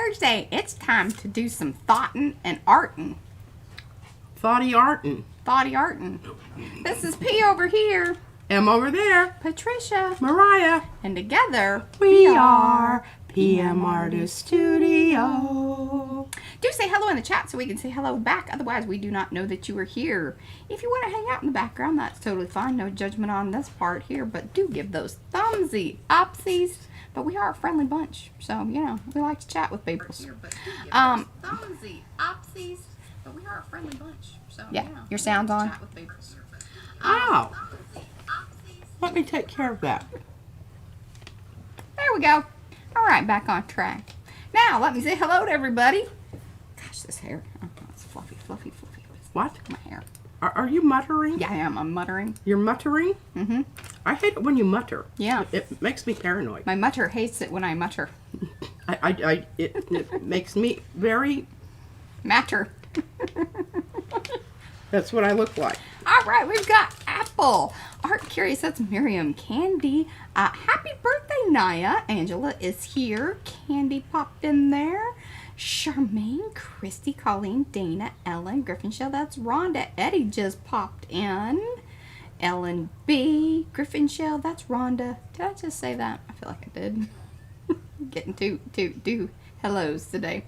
Thursday. It's time to do some thoughtin' and artin'. Thoughty artin'. Thoughty artin'. This is P over here. M over there. Patricia. Mariah. And together We are PM Artist Studio. Do say hello in the chat so we can say hello back. Otherwise, we do not know that you are here. If you want to hang out in the background, that's totally fine. No judgment on this part here. But do give those thumbsy upsies. But we are a friendly bunch. So, you know, we like to chat with people. Thumbsy upsies. But we are a friendly bunch. So, yeah, you know, your sound's on. Ow. Let me take care of that. There we go. All right, back on track. Now, let me say hello to everybody. Gosh, this hair. Oh, it's fluffy, fluffy, fluffy. What? My hair. Are you muttering? Yeah, I am. I'm muttering. You're muttering? Mm-hmm. I hate it when you mutter. Yeah. It makes me paranoid. My mutter hates it when I mutter. It makes me very... Matter. That's what I look like. All right, we've got Apple. Art Curious, that's Miriam. Candy. Happy birthday, Naya. Angela is here. Candy popped in there. Charmaine, Christy, Colleen, Dana, Ellen, Griffinshell, that's Rhonda. Eddie just popped in. Ellen B, Griffinshell, that's Rhonda. Did I just say that? I feel like I did. Getting two hellos today.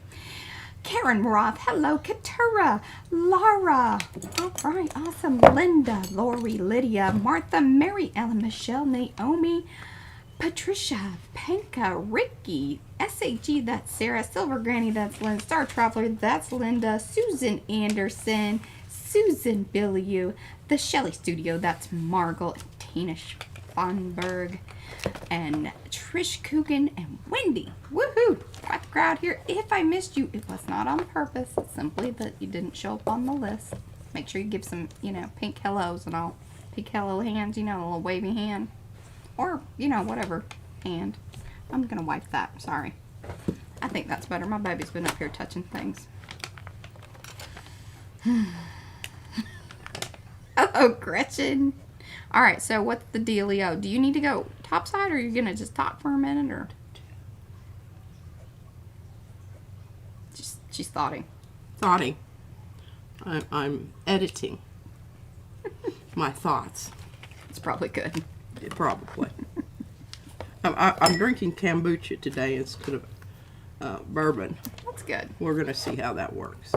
Karen Roth, hello, Katura, Laura, all right, awesome, Linda, Lori, Lydia, Martha, Mary, Ellen, Michelle, Naomi, Patricia, Panka, Ricky, SAG, that's Sarah, Silver Granny, that's Lynn, Star Traveler, that's Linda, Susan Anderson, Susan Billiou, the Shelley Studio, that's Margot, and Tina Sponberg, and Trish Coogan, and Wendy. Woohoo! Got the crowd here. If I missed you, it was not on purpose. It's simply that you didn't show up on the list. Make sure you give some, you know, pink hellos and all. Pink hello hands, you know, a little wavy hand. Or, you know, whatever hand. I'm going to wipe that. Sorry. I think that's better. My baby's been up here touching things. Hello, Gretchen. All right, so what's the dealio? Do you need to go topside, or are you going to just talk for a minute, or? She's thoughting. Thoughting. I'm editing my thoughts. It's probably good. Probably. I'm drinking kombucha today instead of bourbon. That's good. We're going to see how that works.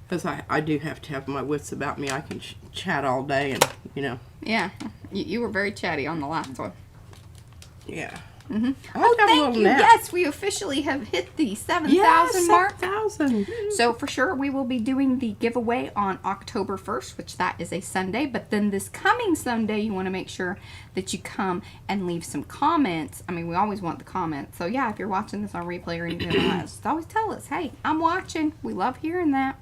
Because I do have to have my wits about me. I can chat all day and, you know. Yeah. You were very chatty on the last one. Yeah. Mm-hmm. Oh, thank you. Nap. Yes, we officially have hit the 7,000 mark. 7,000. So for sure, we will be doing the giveaway on October 1st, which that is a Sunday. But then this coming Sunday, you want to make sure that you come and leave some comments. I mean, we always want the comments. So yeah, if you're watching this on replay or anything like that, just always tell us, hey, I'm watching. We love hearing that.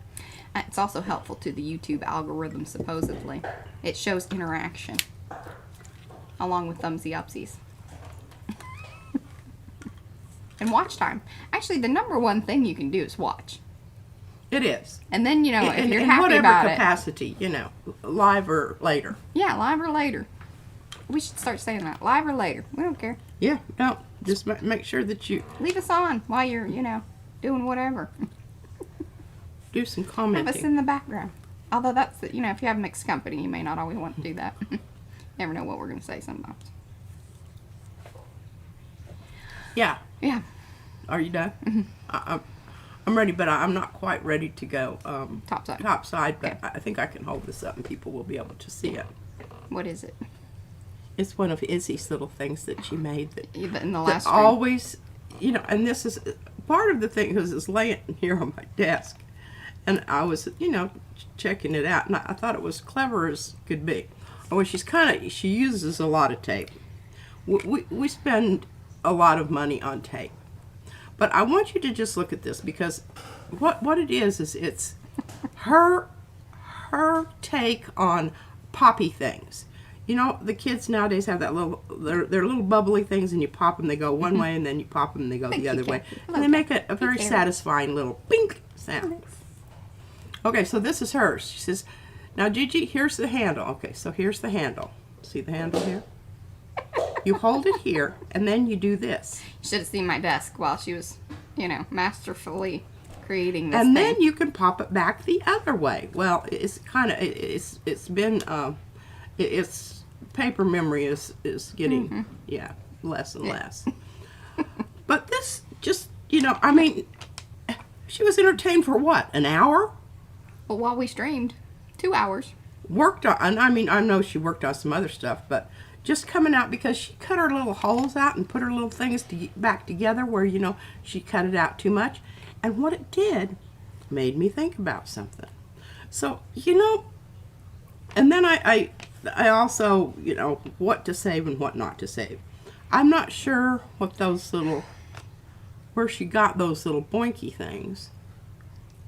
It's also helpful to the YouTube algorithm, supposedly. It shows interaction, along with thumbsy upsies. And watch time. Actually, the number one thing you can do is watch. It is. And then, you know, if you're in happy whatever about capacity, you know, live or later. Yeah, live or later. We should start saying that. Live or later. We don't care. Yeah, no. Just make sure that you... Leave us on while you're, you know, doing whatever. Do some commenting. Have us in the background. Although that's, you know, if you have mixed company, you may not always want to do that. Never know what we're going to say sometimes. Yeah. Yeah. Are you done? Mm-hmm. I'm ready, but I'm not quite ready to go Topside. Topside, but Okay. I think I can hold this up and people will be able to see it. What is it? It's one of Izzy's little things that she made that In the last that always, you know, and this is part of the thing because it's laying here on my desk. And I was, you know, checking it out, and I thought it was clever as could be. Well, she uses a lot of tape. We spend a lot of money on tape. But I want you to just look at this because what it is it's her take on poppy things. You know, the kids nowadays have that little, they're little bubbly things, and you pop them, they go one way, and then you pop them, and they go the other way. And they make a very satisfying little bink sound. Okay, so this is hers. She says, now Gigi, here's the handle. Okay, so here's the handle. See the handle here? You hold it here, and then you do this. You should have seen my desk while she was, masterfully creating this And thing. then you can pop it back the other way. Well, it's kind of, it's been, it's, paper memory is getting, less and less. But this just, she was entertained for what, an hour? Well, while we streamed, 2 hours. Worked on, and I know she worked on some other stuff, but just coming out because she cut her little holes out and put her little things back together where, she cut it out too much. And what it did made me think about something. So, and then I also, what to save and what not to save. I'm not sure what those little, where she got those little boinky things.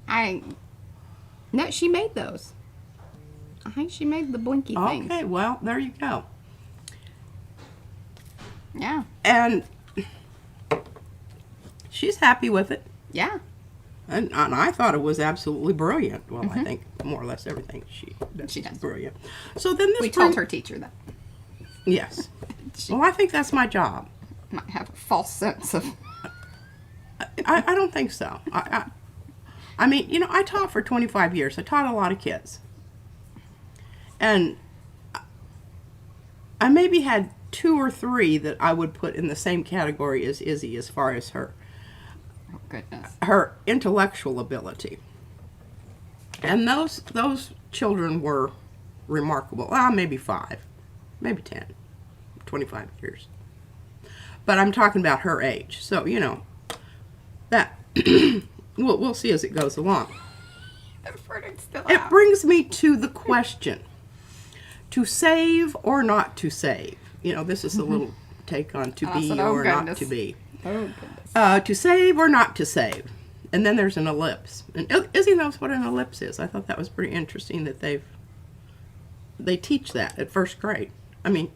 No, she made those. I think she made the blinky things. Okay, well, there you go. Yeah. And she's happy with it. Yeah. And I thought it was absolutely brilliant. Well, I think more or less everything she does is brilliant. So then this We told her teacher that. Yes. Well, I think that's my job. Might have a false sense of... I don't think so. I mean, I taught for 25 years. I taught a lot of kids. And I maybe had 2 or 3 that I would put in the same category as Izzy as far as her goodness. Her intellectual ability. And those children were remarkable. Maybe 5, maybe 10, 25 years. But I'm talking about her age. So, that we'll see as it goes along. It brings me to the question, to save or not to save. This is a little take on to be or not to be. Oh, goodness. To save or not to save. And then there's an ellipse. And Izzy knows what an ellipse is. I thought that was pretty interesting that they teach that at first grade. I mean,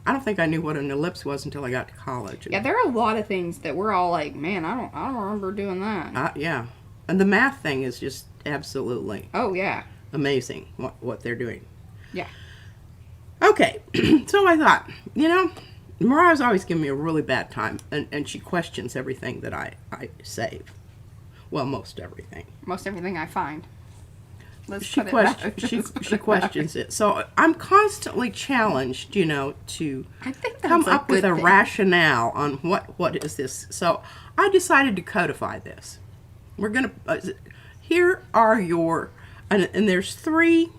I don't think I knew what an ellipse was until I got to college. Yeah, there are a lot of things that we're all like, man, I don't remember doing that. Yeah. And the math thing is just absolutely amazing what they're doing. Yeah. Okay. So I thought, Mariah's always given me a really bad time, and she questions everything that I save. Well, most everything. Most everything I find. She questions it. So I'm constantly challenged, to come up with a rationale on what is this. So I decided to codify this. We're going to, here are your, and there's three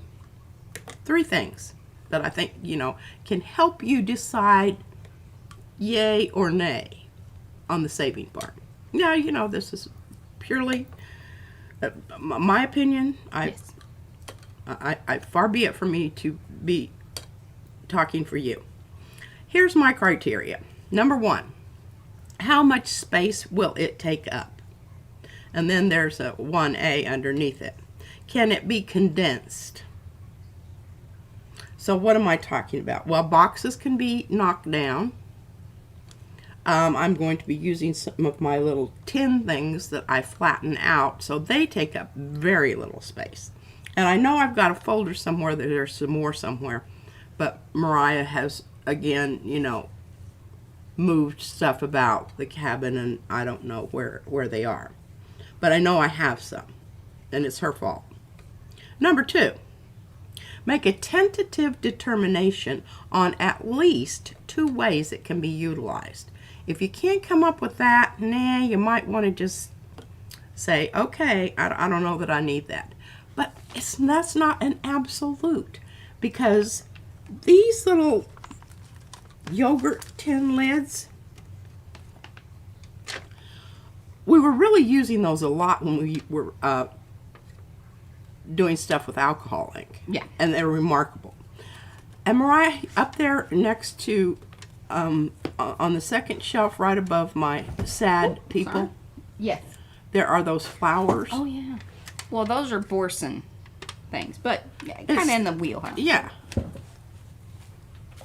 things that I think, can help you decide yay or nay on the saving part. Now, this is purely my opinion. Yes. I far be it from me to be talking for you. Here's my criteria. Number 1, how much space will it take up? And then there's a 1A underneath it. Can it be condensed? So what am I talking about? Well, boxes can be knocked down. I'm going to be using some of my little tin things that I flatten out, so they take up very little space. And I know I've got a folder somewhere that there's some more somewhere, but Mariah has, again, moved stuff about the cabin, and I don't know where they are. But I know I have some, and it's her fault. Number 2, make a tentative determination on at least 2 ways it can be utilized. If you can't come up with that, you might want to just say, okay, I don't know that I need that. But that's not an absolute, because these little yogurt tin lids, we were really using those a lot when we were doing stuff with alcohol ink. Yeah. And they're remarkable. And Mariah, up there next to, on the second shelf right above my sad people, sorry. Yes. there are those flowers. Oh, yeah. Well, those are Borson things, but kind of in the wheelhouse. Yeah.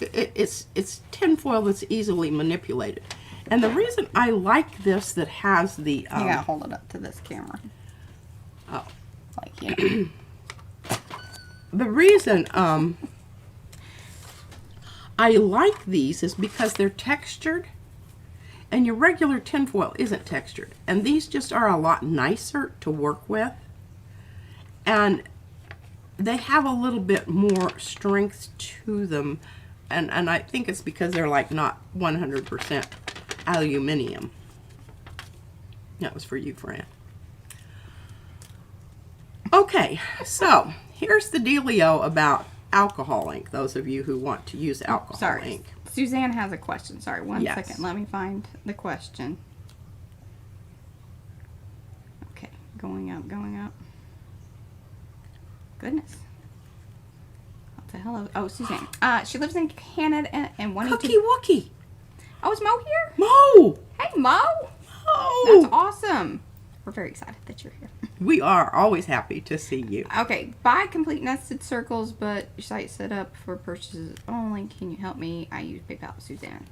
It's tinfoil that's easily manipulated. And the reason I like this that has the... you gotta hold it up to this camera. Oh. Like, The reason I like these is because they're textured, and your regular tinfoil isn't textured. And these just are a lot nicer to work with. And they have a little bit more strength to them. And I think it's because they're like not 100% aluminum. That was for you, Fran. Okay, so here's the dealio about alcohol ink, those of you who want to use alcohol ink. Suzanne has a question. Sorry, one Yes. second. Let me find the question. Okay, going up, going up. Goodness. What the hell? Oh, Suzanne. She lives in Canada and wanting Cookie to... Wookie. Oh, is Mo here? Mo! Hey, Mo! Mo! That's awesome. We're very excited that you're here. We are always happy to see you. Okay, buy complete nested circles, but your site set up for purchases only. Can you help me? I use PayPal, Suzanne.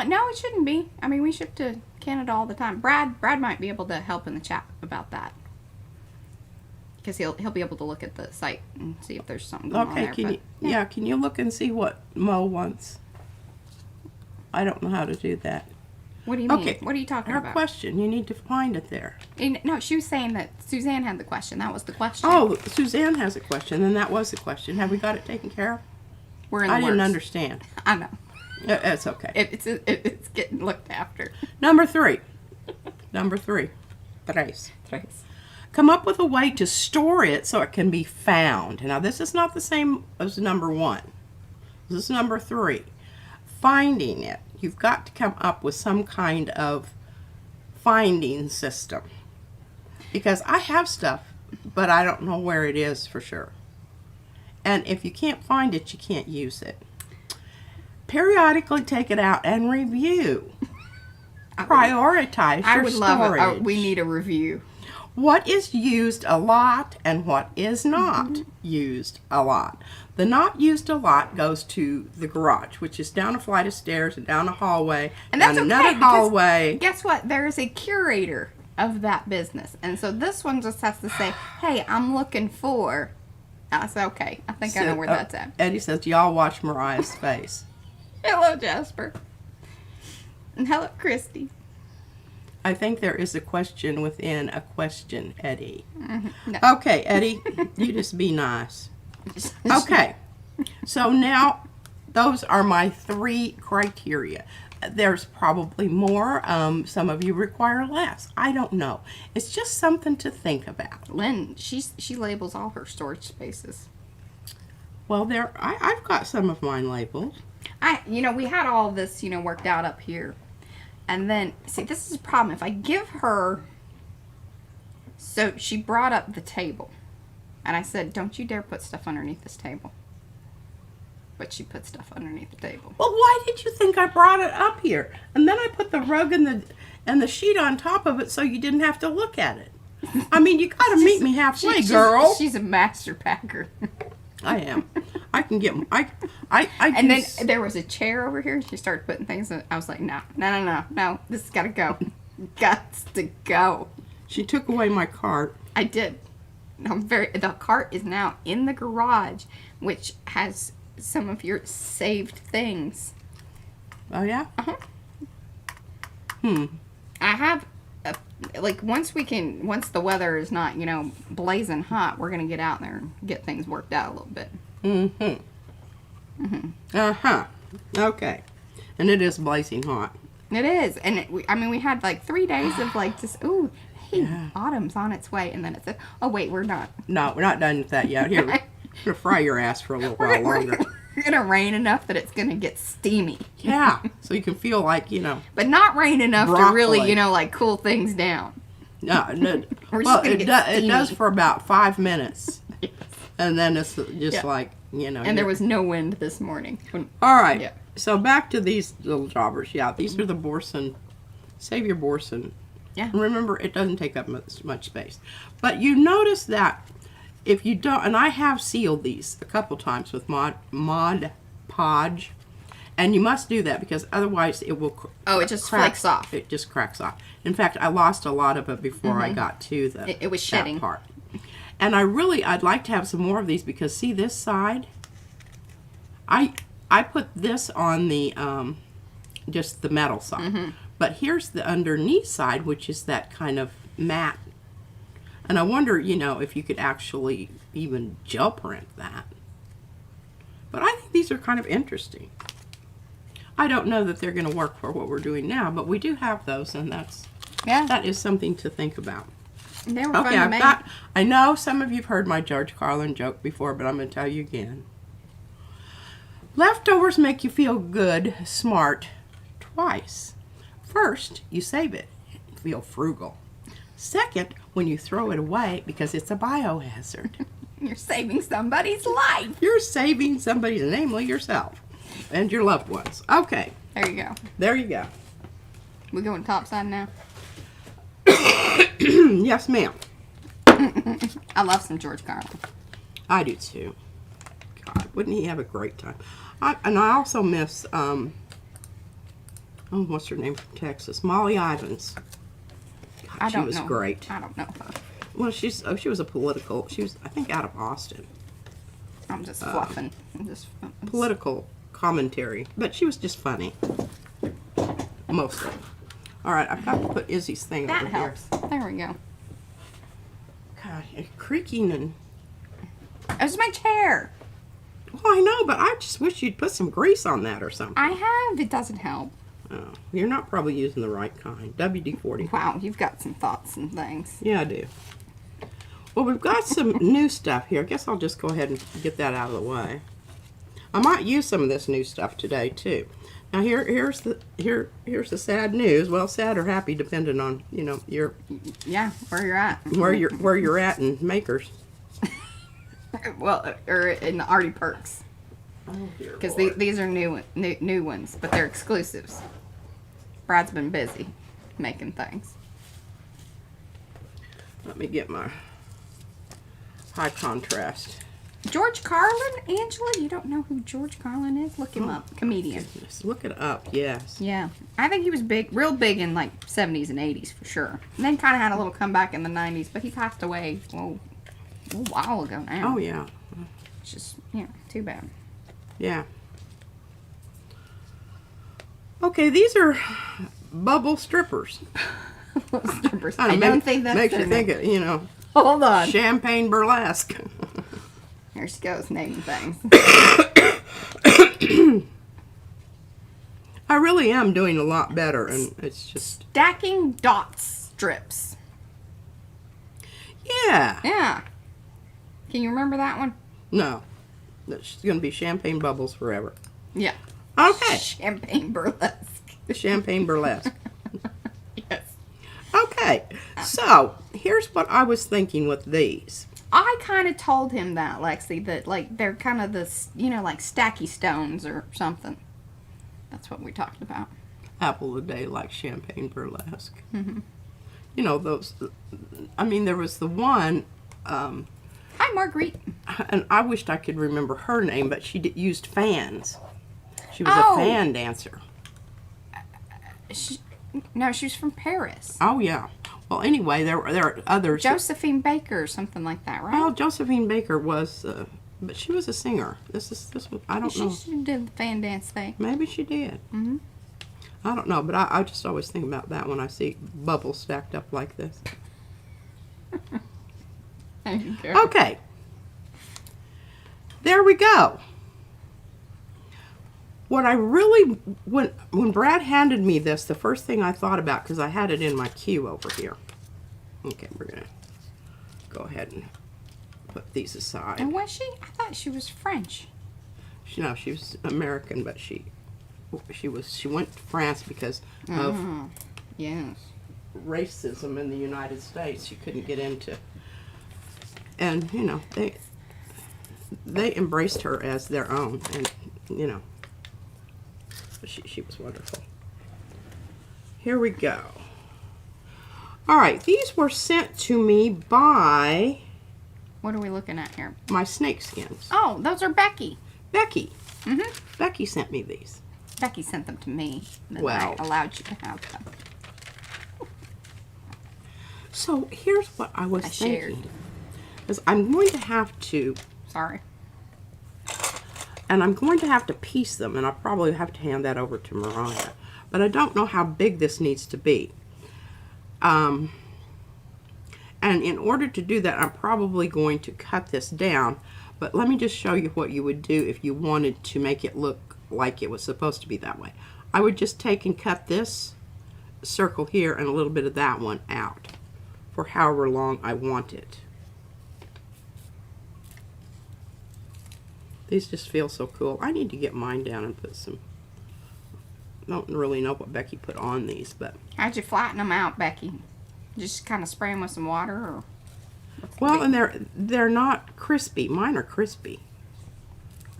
No, it shouldn't be. I mean, we ship to Canada all the time. Brad might be able to help in the chat about that. Because he'll be able to look at the site and see if there's something going on there. Okay, can you look and see what Mo wants? I don't know how to do that. What do you mean? Okay, What are you talking her about? question, you need to find it there. No, she was saying that Suzanne had the question. That was the question. Oh, Suzanne has a question, and that was the question. Have we got it taken care of? We're in the I didn't works. understand. I know. It's okay. It's getting looked after. Number 3. Number 3. Tres. Come up with a way to store it so it can be found. Now, this is not the same as number 1. This is number 3. Finding it. You've got to come up with some kind of finding system. Because I have stuff, but I don't know where it is for sure. And if you can't find it, you can't use it. Periodically take it out and review. Prioritize your storage. love it. We need a review. What is used a lot and what is not used a lot. The not used a lot goes to the garage, which is down a flight of stairs and down a hallway, And that's down okay, another because hallway. Guess what? There is a curator of that business. And so this one just has to say, hey, I'm looking for... I said, okay, I think I know where that's at. Eddie says, y'all watch Mariah's face. Hello, Jasper. And hello, Christy. I think there is a question within a question, Eddie. No. Okay, Eddie, you just be nice. Okay, so now those are my 3 criteria. There's probably more. Some of you require less. I don't know. It's just something to think about. Lynn, she labels all her storage spaces. Well, I've got some of mine labeled. We had all this, worked out up here. And then, see, this is a problem. If I give her... So, she brought up the table. And I said, don't you dare put stuff underneath this table. But she put stuff underneath the table. Well, why did you think I brought it up here? And then I put the rug and the sheet on top of it so you didn't have to look at it. I mean, you got to meet me halfway, girl. She's a master packer. I am. I can get... And then there was a chair over here. She started putting things in. I was like, no. This has got to go. Got to go. She took away my cart. I did. The cart is now in the garage, which has some of your saved things. Oh, yeah? Uh-huh. I have, once the weather is not, blazing hot, we're going to get out there and get things worked out a little bit. Uh-huh. Okay. And it is blazing hot. It is. And we had 3 days of just, ooh, hey, Yeah. autumn's on its way. And then it said, oh, wait, we're not. No, we're not done with that yet. Here, we're going to fry your ass for a little while longer. We're going to rain enough that it's going to get steamy. Yeah. So you can feel like, But not rain enough broccoli. to really, cool things down. No. We're just Well, gonna it get does steamy. for about 5 minutes. Yes. And then it's just Yeah. And there was no wind this morning. All right. Yeah. So back to these little jobbers. Yeah, these are the Borson. Save your Borson. Yeah. And remember, it doesn't take up much space. But you notice that if you don't, and I have sealed these a couple times with Mod Podge, and you must do that because otherwise it will It just flakes off. It just cracks off. In fact, I lost a lot of it before I got to the It was that shedding. part. And I'd like to have some more of these because see this side? I put this on the, just the metal side. But here's the underneath side, which is that kind of matte. And I wonder, you know, if you could actually even gel print that. But I think these are kind of interesting. I don't know that they're going to work for what we're doing now, but we do have those, and that is something to think about. They were fun to make. I know some of you've heard my George Carlin joke before, but I'm going to tell you again. Leftovers make you feel good, smart, twice. First, you save it and feel frugal. Second, when you throw it away because it's a biohazard. You're saving somebody's life. You're saving somebody's, namely yourself and your loved ones. Okay. There you go. There you go. We going topside now? Yes, ma'am. I love some George Carlin. I do too. God, wouldn't he have a great time? And I also miss, what's her name from Texas? Molly Ivins. God, she was great. I don't know her. Well, she was a political, she was, I think, out of Austin. I'm just fluffing. Political commentary. But she was just funny. Mostly. All right, I've got to put Izzy's thing over here. That helps. There we go. God, it's creaking and... It's my chair. Well, I know, but I just wish you'd put some grease on that or something. I have. It doesn't help. Oh, you're not probably using the right kind. WD-40. Wow, you've got some thoughts and things. Yeah, I do. Well, we've got some new stuff here. I guess I'll just go ahead and get that out of the way. I might use some of this new stuff today too. Now here's the sad news. Well, sad or happy, depending on your where you're at. where you're at in makers. Well, or in the Arty Perks. Oh, because these are new ones, but they're exclusives. Brad's been busy making things. Let me get my high contrast. George Carlin? Angela, you don't know who George Carlin is? Look him up. Comedian. Goodness, look it up, yes. Yeah. I think he was real big in like 70s and 80s for sure. And then kind of had a little comeback in the 90s, but he passed away a while ago now. Oh, yeah. It's just, too bad. Yeah. Okay, these are bubble strippers. Strippers. I don't think that's makes you think of, Hold on. Champagne burlesque. Here she goes, naming things. I really am doing a lot better, and it's just... Stacking dot strips. Yeah. Yeah. Can you remember that one? No. It's going to be champagne bubbles forever. Yeah. Okay. Champagne burlesque. The champagne burlesque. Yes. Okay. So, here's what I was thinking with these. I kind of told him that, Lexi, that like they're kind of this, like stacky stones or something. That's what we talked about. Apple of the day like champagne burlesque. Mm-hmm. Those, there was the one, Hi, Marguerite. and I wished I could remember her name, but she used fans. She was a fan dancer. No, she's from Paris. Oh, yeah. Well, anyway, there are others. Josephine Baker or something like that, right? Well, Josephine Baker was, but she was a singer. This one, I don't know. She did the fan dance thing. Maybe she did. Mm-hmm. I don't know, but I just always think about that when I see bubbles stacked up like this. Okay. There we go. What I really, when Brad handed me this, the first thing I thought about, because I had it in my queue over here. Okay, we're going to go ahead and put these aside. And was she? I thought she was French. No, she was American, but she went to France because of racism in the United States. She couldn't get into, and they embraced her as their own, and she was wonderful. Here we go. All right, these were sent to me by... What are we looking at here? My snake skins. Oh, those are Becky. Becky. Mm-hmm. Becky sent me these. Becky sent them to me. Then Well. I allowed you to have them. So here's what I was thinking. Shared. is I'm going to have to, Sorry. and I'm going to have to piece them, and I'll probably have to hand that over to Mariah. But I don't know how big this needs to be. And in order to do that, I'm probably going to cut this down. But let me just show you what you would do if you wanted to make it look like it was supposed to be that way. I would just take and cut this circle here and a little bit of that one out for however long I want it. These just feel so cool. I need to get mine down and put some, I don't really know what Becky put on these, but. How'd you flatten them out, Becky? Just kind of spray them with some water, or? Well, and they're not crispy. Mine are crispy.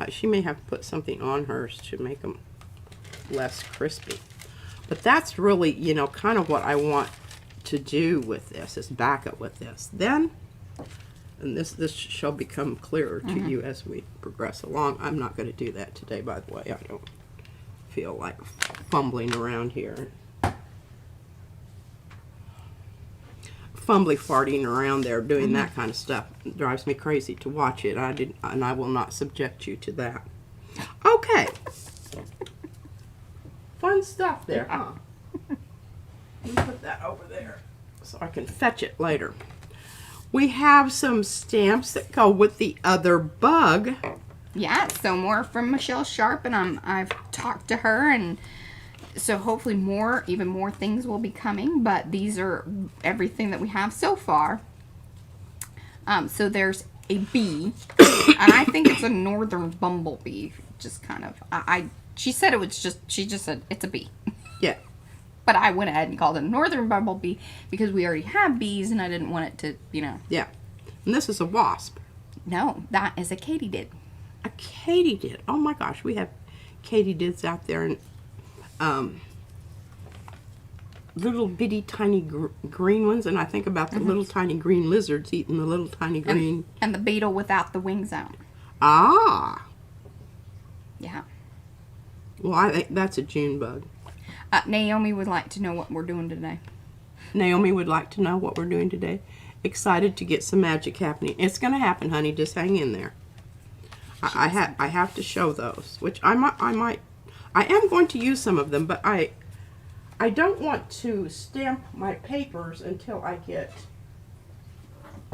She may have put something on hers to make them less crispy. But that's really, you know, kind of what I want to do with this, is back it with this. Then, and this shall become clearer to you as we progress along. I'm not going to do that today, by the way. I don't feel like fumbling around here. Fumbly farting around there doing that kind of stuff. It drives me crazy to watch it. And I will not subject you to that. Okay. Fun stuff there, huh? Let me put that over there so I can fetch it later. We have some stamps that go with the other bug. Yeah, so more from Michelle Sharp, and I've talked to her, and so hopefully even more things will be coming, but these are everything that we have so far. So there's a bee, and I think it's a northern bumblebee, just kind of, she said it was she just said it's a bee. Yeah. But I went ahead and called it a northern bumblebee because we already have bees, and I didn't want it to, you know. Yeah. And this is a wasp. No, that is a katydid. A katydid. Oh my gosh, we have katydids out there, and little bitty tiny green ones, and I think about the little tiny green lizards eating the little tiny green. And the beetle without the wings out. Ah. Yeah. Well, I think that's a June bug. Naomi would like to know what we're doing today. Naomi would like to know what we're doing today. Excited to get some magic happening. It's going to happen, honey. Just hang in there. I have to show those, which I am going to use some of them, but I don't want to stamp my papers until I get.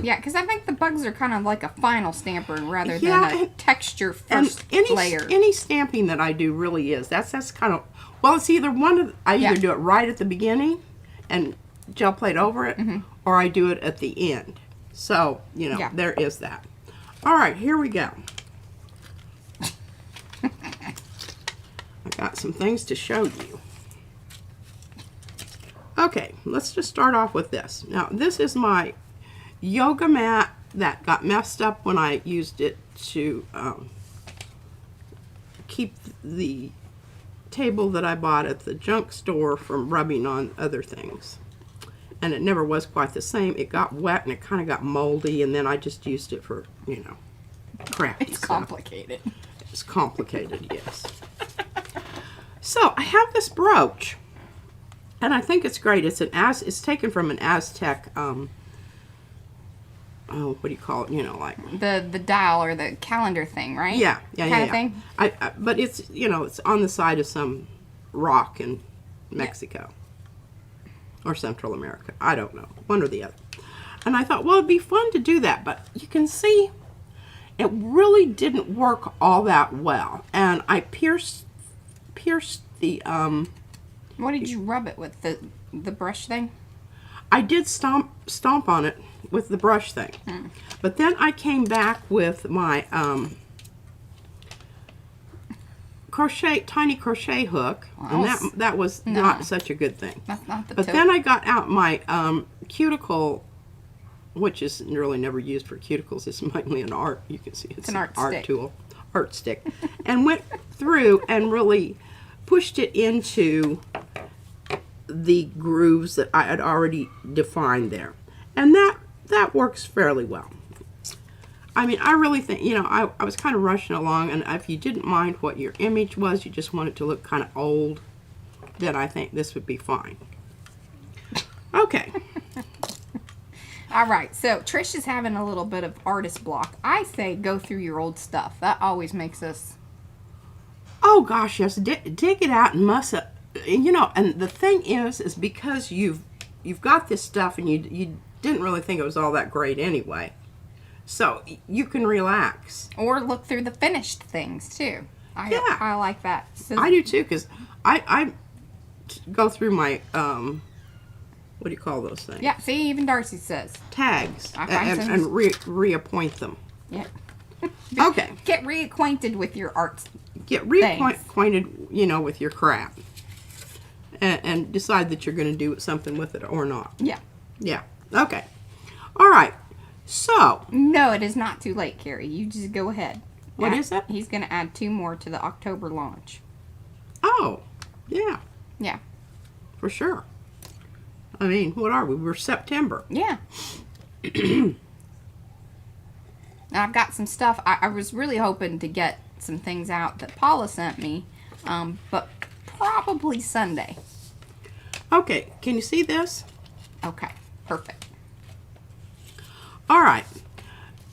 Yeah, because I think the bugs are kind of like a final stamper rather than a texture first layer. Any stamping that I do really is. That's kind of, well, it's either one of, I either do it right at the beginning and gel plate over it, or I do it at the end. So, you know, there is that. All right, here we go. I got some things to show you. Okay, let's just start off with this. Now, this is my yoga mat that got messed up when I used it to keep the table that I bought at the junk store from rubbing on other things. And it never was quite the same. It got wet and it kind of got moldy, and then I just used it for, you know, crafty It's stuff. complicated. It's complicated, yes. So, I have this brooch. And I think it's great. It's taken from an Aztec, oh, what do you call it? You know, like The dial or the calendar thing, right? Yeah. Kind of thing. But it's, you know, it's on the side of some rock in Mexico or Central America. I don't know, one or the other. And I thought, well, it'd be fun to do that, but you can see it really didn't work all that well. And I pierced the What did you rub it with? The brush thing? I did stomp on it with the brush thing. But then I came back with my tiny crochet hook, and that was not such a good thing. That's not the But then I got out my cuticle, which is really never used for cuticles. It's mainly an art. You can see it's an art stick. tool, art stick, and went through and really pushed it into the grooves that I had already defined there, and that works fairly well. I mean, I really think, you know, I was kind of rushing along, and if you didn't mind what your image was, you just want it to look kind of old, then I think this would be fine. Okay. All right, so Trish is having a little bit of artist block. I say go through your old stuff. That always makes us... Oh gosh, yes, dig it out and muss it. You know, and the thing is because you've got this stuff and you didn't really think it was all that great anyway. So you can relax. Or look through the finished things too. I like that. So, I do too, because I go through my what do you call those things? yeah, see, even Darcy says. Tags I find and reappoint them. Yeah. Okay. Get reacquainted with your art. Get reacquainted, you know, with your crap. And decide that you're going to do something with it or not. Yeah. Yeah. Okay. All right. So. No, it is not too late, Carrie. You just go ahead. What is that? He's going to add 2 more to the October launch. Oh. Yeah. Yeah. For sure. I mean, what are we? We're September. Yeah. Now, I've got some stuff. I was really hoping to get some things out that Paula sent me, but probably Sunday. Okay. Can you see this? Okay. Perfect. All right.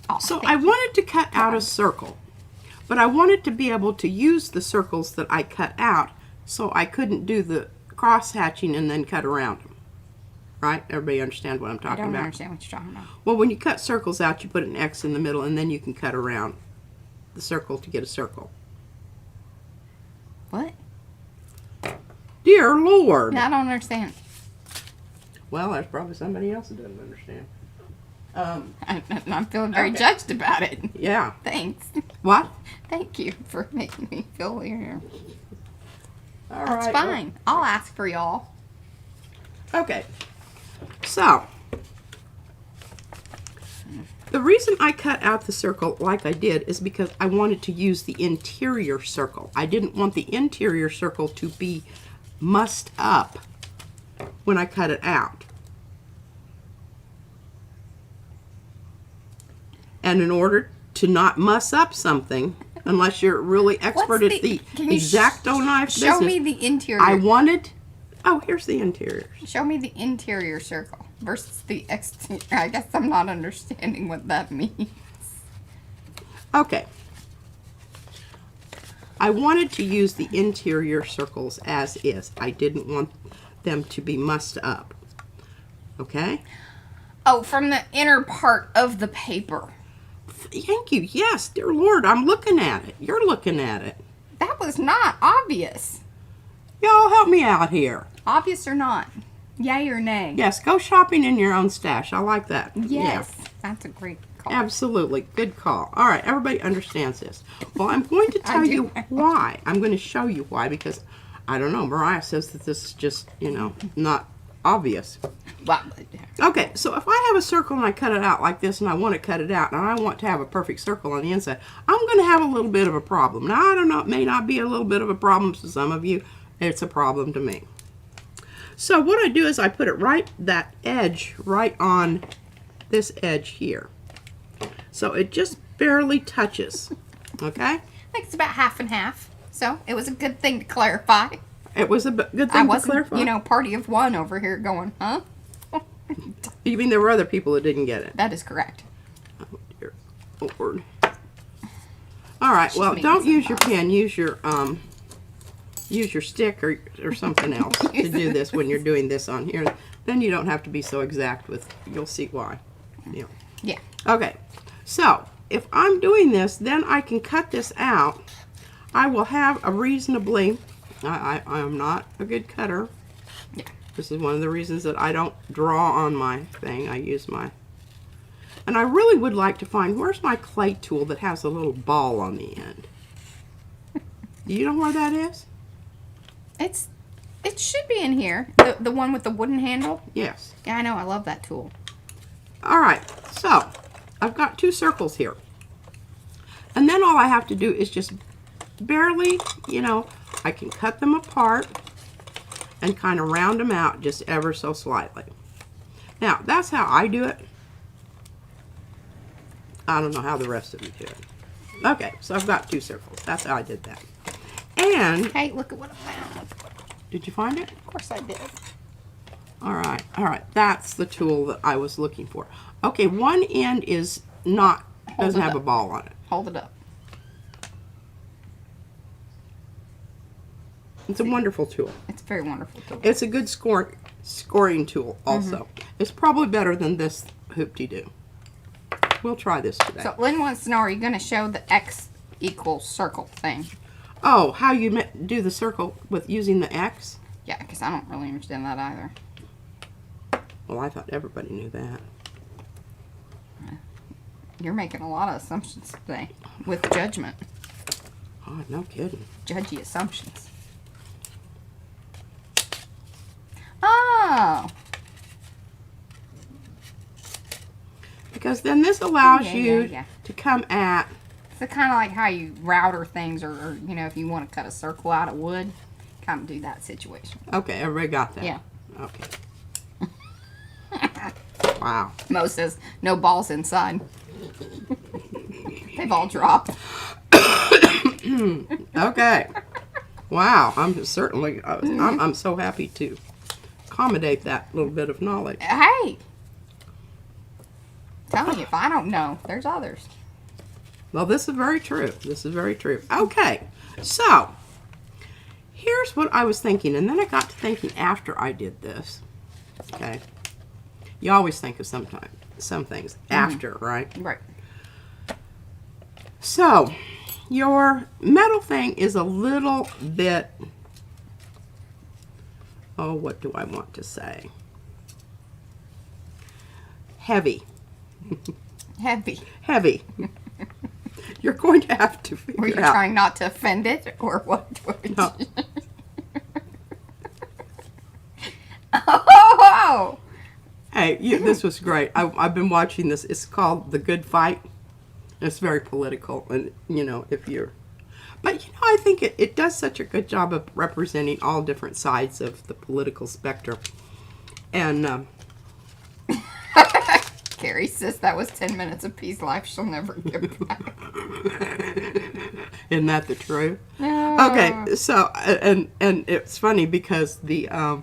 Oh, So I wanted to cut out a circle, but I wanted to be able to use the circles that I cut out, so I couldn't do the cross hatching and then cut around them. Right? Everybody understand what I'm talking I don't about? understand what you're talking about. Well, when you cut circles out, you put an X in the middle, and then you can cut around the circle to get a circle. What? Dear Lord. I don't understand. Well, there's probably somebody else that doesn't understand. I'm feeling very judged about it. Yeah. Thanks. What? Thank you for making me feel here. All That's right. fine. I'll ask for y'all. Okay. So, the reason I cut out the circle like I did is because I wanted to use the interior circle. I didn't want the interior circle to be mussed up when I cut it out. And in order to not muss up something, unless you're really expert at the X-Acto knife business, show me the interior. I wanted... Oh, here's the interior. Show me the interior circle versus the exterior. I guess I'm not understanding what that means. Okay. I wanted to use the interior circles as is. I didn't want them to be mussed up. Okay? Oh, from the inner part of the paper. Thank you. Yes, dear Lord, I'm looking at it. You're looking at it. That was not obvious. Y'all help me out here. Obvious or not? Yay or nay? Yes, go shopping in your own stash. I like that. Yes. Yeah. That's a great call. Absolutely. Good call. All right, everybody understands this. Well, I'm going to tell you why. I'm going to show you why, because, I don't know, Mariah says that this is just, you know, not obvious. Well, Okay, so if I have a circle and I cut it out like this and I want to cut it out and I want to have a perfect circle on the inside, I'm going to have a little bit of a problem. Now, I don't know, it may not be a little bit of a problem to some of you. It's a problem to me. So what I do is I put it that edge right on this edge here. So it just barely touches, okay? I think it's about half and half. So it was a good thing to clarify. It was a good thing I to wasn't, clarify. you know, party of one over here going, huh? You mean there were other people that didn't get it? That is correct. Oh, dear Lord. All right, well, don't use your pen. Use your stick or something else to do this when you're doing this on here. Then you don't have to be so exact with, you'll see why. Yeah. Yeah. Okay, so if I'm doing this, then I can cut this out. I will have a reasonably, I am not a good cutter. Yeah. This is one of the reasons that I don't draw on my thing. I use my, and I really would like to find, where's my clay tool that has a little ball on the end? Do you know where that is? It should be in here. The one with the wooden handle. Yes. Yeah, I know. I love that tool. All right, so I've got 2 circles here. And then all I have to do is just barely, you know, I can cut them apart and kind of round them out just ever so slightly. Now, that's how I do it. I don't know how the rest of you do it. Okay, so I've got 2 circles. That's how I did that. And, Hey, look at what I found. did you find it? Of course I did. All right. That's the tool that I was looking for. Okay, one end is not, doesn't have a ball on it. Hold it up. It's a wonderful tool. It's a very wonderful tool. It's a good scoring tool also. It's probably better than this hoop-de-doo. We'll try this today. So Lynn wants to know, are you going to show the X equals circle thing? Oh, how you do the circle with using the X? Yeah, because I don't really understand that either. Well, I thought everybody knew that. You're making a lot of assumptions today with judgment. Oh, no kidding. Judgy assumptions. Oh. Because then this allows Yeah, you yeah. to come at... So kind of like how you router things, or you know, if you want to cut a circle out of wood, kind of do that situation. Okay, everybody got that? Yeah. Okay. Wow. Mo says, no balls inside. They've all dropped. Okay. Wow. I'm certainly, I'm so happy to accommodate that little bit of knowledge. Hey! Telling you, if I don't know, there's others. Well, this is very true. This is very true. Okay. So, here's what I was thinking. And then I got to thinking after I did this. Okay. You always think of some things after, right? Right. So, your metal thing is a little bit, oh, what do I want to say? Heavy. Heavy. Heavy. You're going to have to figure out. Were you trying not to offend it, or what? No. Oh! Hey, this was great. I've been watching this. It's called The Good Fight. It's very political, and you know, if you're, but you know, I think it does such a good job of representing all different sides of the political spectrum. And Carrie says that was 10 minutes of Pea's life she'll never get back. isn't that the truth? No. Okay, so and it's funny because the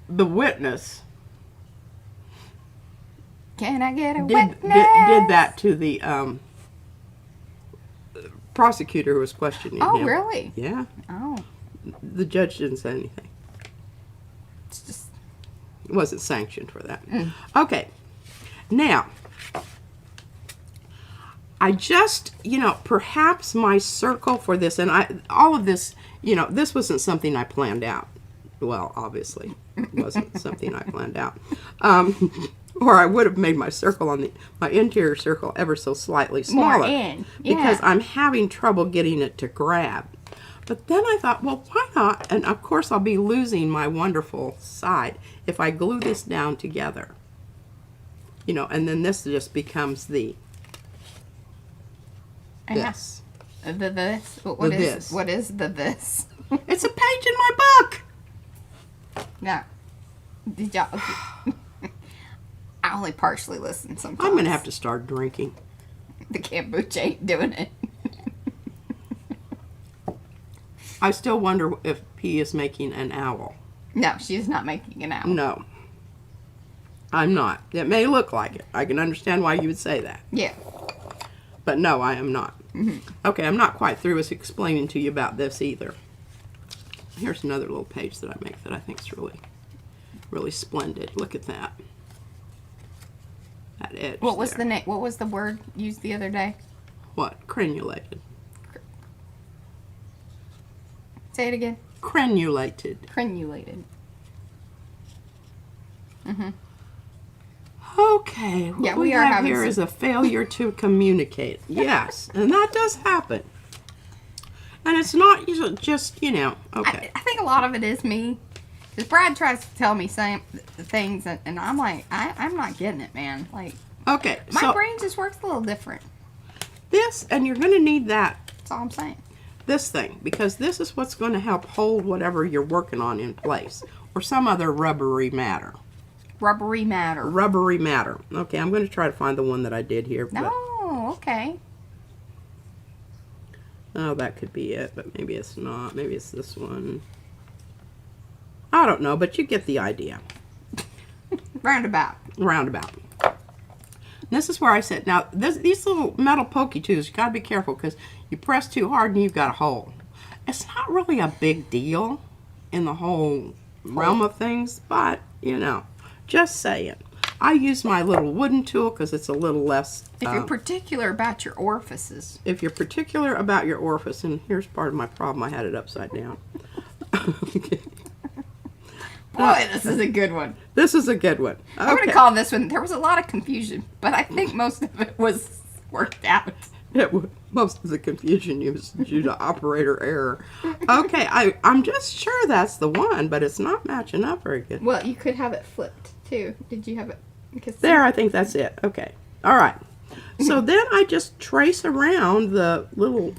witness Can I get a did witness? that to the prosecutor who was questioning him. Oh, really? Yeah. Oh. The judge didn't say anything. It's just... It wasn't sanctioned for that. Okay. Now, I just, you know, perhaps my circle for this, and all of this, you know, this wasn't something I planned out. Well, obviously, it wasn't something I planned out. Or I would have made my circle on my interior circle ever so slightly smaller. More in. Yeah. Because I'm having trouble getting it to grab. But then I thought, well, why not? And of course, I'll be losing my wonderful side if I glue this down together. You know, and then this just becomes the this. The this? What The is this. What is the this? It's a page in my book. No. Did y'all... I only partially listen sometimes. I'm going to have to start drinking. The kombucha ain't doing it. I still wonder if P is making an owl. No, she's not making an owl. No. I'm not. It may look like it. I can understand why you would say that. Yeah. But no, I am not. Okay, I'm not quite through with explaining to you about this either. Here's another little page that I make that I think is really, really splendid. Look at that. That edge. What was there. the name? What was the word used the other day? What? Crenulated. Say it again. Crenulated. Crenulated. Okay. What Yeah, we we are have having here some- is a failure to communicate. Yes, and that does happen. And it's not just, you know, okay. I think a lot of it is me. Because Brad tries to tell me some things, and I'm like, I'm not getting it, man. Like, Okay, my so brain just works a little different. this, and you're going to need that, That's all I'm saying. this thing, because this is what's going to help hold whatever you're working on in place, or some other rubbery matter. Rubbery matter. Rubbery matter. Okay, I'm going to try to find the one that I did here. But, Oh, okay. oh, that could be it, but maybe it's not. Maybe it's this one. I don't know, but you get the idea. Roundabout. Roundabout. This is where I said, now these little metal pokey tools, you got to be careful because you press too hard and you've got a hole. It's not really a big deal in the whole realm of things, but, you know, just saying. I use my little wooden tool because it's a little less... If you're particular about your orifices. If you're particular about your orifice, and here's part of my problem, I had it upside down. Okay. Boy, this is a good one. This is a good one. Okay. I'm going to call this one, there was a lot of confusion, but I think most of it was worked out. Most of the confusion was due to operator error. Okay, I'm just sure that's the one, but it's not matching up very good. Well, you could have it flipped, too. Did you have it? Because There, I think that's it. Okay. All right. So then I just trace around the little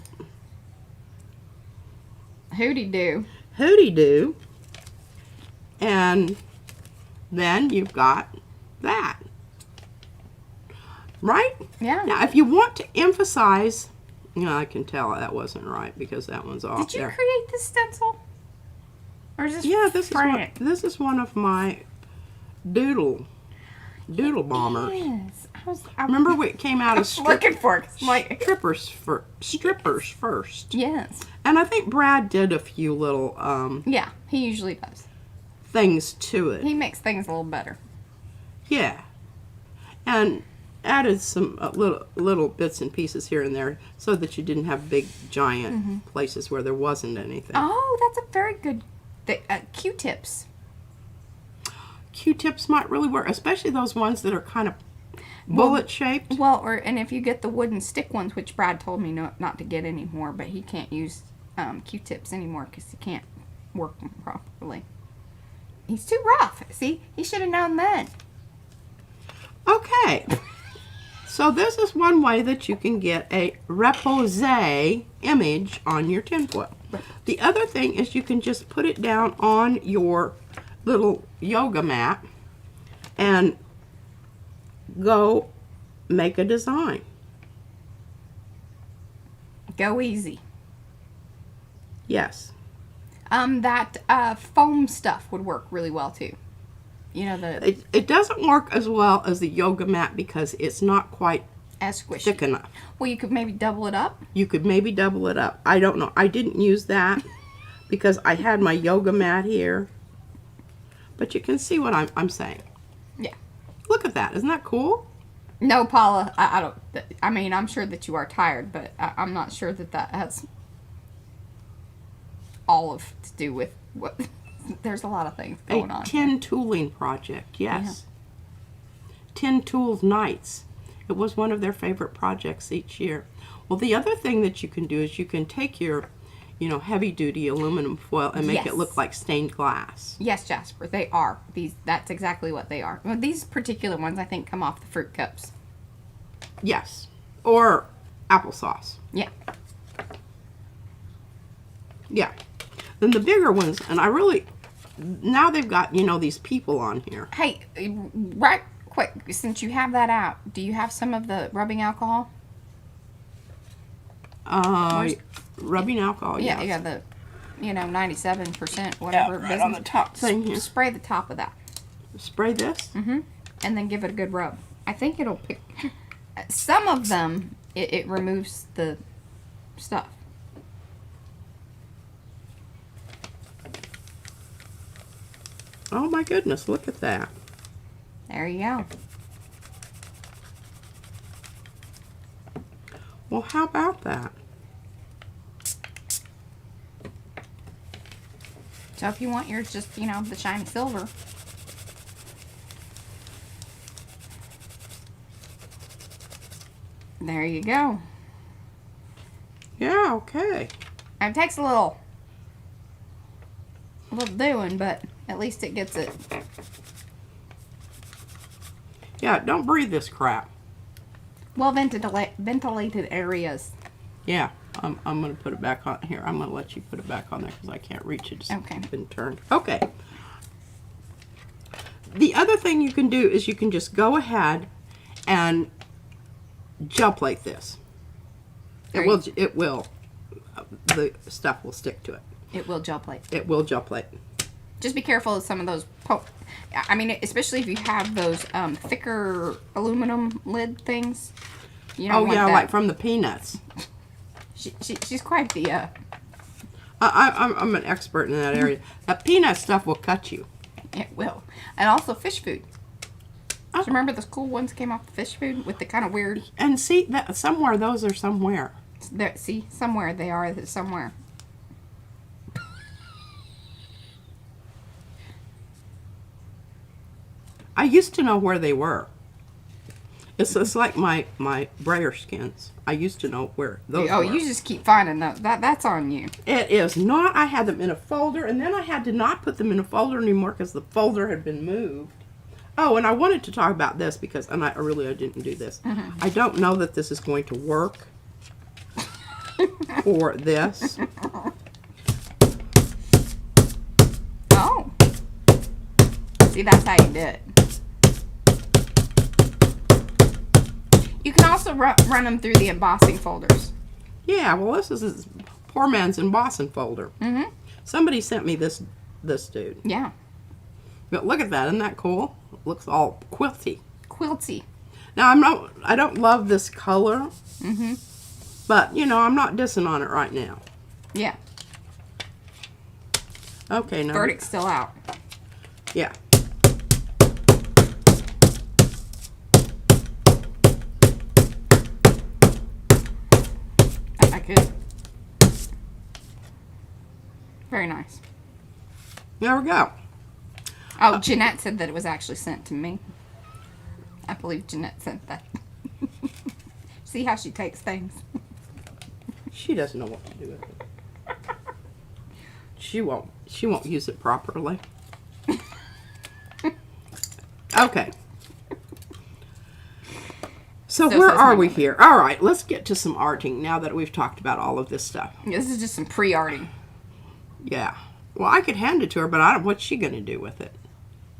hooty-doo. And then you've got that. Right? Yeah. Now, if you want to emphasize, you know, I can tell that wasn't right because that one's off Did you there. create this stencil? Or is this Yeah, this is one of my doodle bombers. Yes. I Remember when it came out as looking for it. Like, strippers first. yes. And I think Brad did a few little Yeah, he usually does. things to it. He makes things a little better. Yeah. And added some little bits and pieces here and there so that you didn't have big giant places where there wasn't anything. Oh, that's a very good Q-tips. Q-tips might really work, especially those ones that are kind of bullet shaped. Well, and if you get the wooden stick ones, which Brad told me not to get anymore, but he can't use Q-tips anymore because he can't work them properly. He's too rough. See, he should have known then. Okay. So this is one way that you can get a repose image on your tinfoil. The other thing is you can just put it down on your little yoga mat and go make a design. Go easy. Yes. That foam stuff would work really well too. You know, It doesn't work as well as the yoga mat because it's not quite as squishy. thick enough. Well, you could maybe double it up. You could maybe double it up. I don't know. I didn't use that because I had my yoga mat here. But you can see what I'm saying. Yeah. Look at that. Isn't that cool? No, Paula, I don't. I mean, I'm sure that you are tired, but I'm not sure that has all of to do with what. There's a lot of things going on. A tin tooling project, yes. Yeah. Tin Tools Nights. It was one of their favorite projects each year. Well, the other thing that you can do is you can take your, you know, heavy-duty aluminum foil and make it look like stained glass. Yes, Jasper, they are. That's exactly what they are. Well, these particular ones, I think, come off the fruit cups. Yes. Or applesauce. Yeah. Yeah. Then the bigger ones, and I really, now they've got, you know, these people on here. Hey, right quick, since you have that out, do you have some of the rubbing alcohol? Rubbing alcohol, Yeah, yes. yeah, the, 97%, whatever. right on the top thing here. Spray the top of that. Spray this? Mm-hmm. And then give it a good rub. I think it'll pick. Some of them, it removes the stuff. Oh my goodness, look at that. There you go. Well, how about that? So if you want yours just, the shiny silver. There you go. Yeah, okay. It takes a little doing, but at least it gets it. Yeah, don't breathe this crap. Well ventilated areas. Yeah, I'm going to put it back on here. I'm going to let you put it back on there because I can't reach it. It's Okay. been turned. Okay. The other thing you can do is you can just go ahead and gel plate this. It will. The stuff will stick to it. It will gel plate. It will gel plate. Just be careful of some of those. I mean, especially if you have those thicker aluminum lid things. You don't want that. Like from the peanuts. She's quite the. I'm an expert in that area. That peanut stuff will cut you. It will, and also fish food. Do you remember those cool ones came off the fish food with the kind of weird? And see that somewhere those are somewhere. There, see, somewhere they are. Somewhere. I used to know where they were. It's like my brayer skins. I used to know where those were. Oh, you just keep finding those. That's on you. It is not. I had them in a folder, and then I had to not put them in a folder anymore because the folder had been moved. Oh, and I wanted to talk about this because, and I didn't do this. Mm-hmm. I don't know that this is going to work for this. Oh. See, that's how you do it. You can also run them through the embossing folders. Yeah, well, this is his poor man's embossing folder. Mm-hmm. Somebody sent me this dude. Yeah. But look at that, isn't that cool? It looks all quilty. Quilty. Now I don't love this color. Mm-hmm. But you know, I'm not dissing on it right now. Yeah. Okay, now. Verdict's still out. Yeah. I could. Very nice. There we go. Oh, Jeanette said that it was actually sent to me. I believe Jeanette sent that. See how she takes things? She doesn't know what to do with it. She won't use it properly. Okay. So where are we here? All right, let's get to some arting now that we've talked about all of this stuff. This is just some pre-arting. Yeah. Well, I could hand it to her, but what's she going to do with it?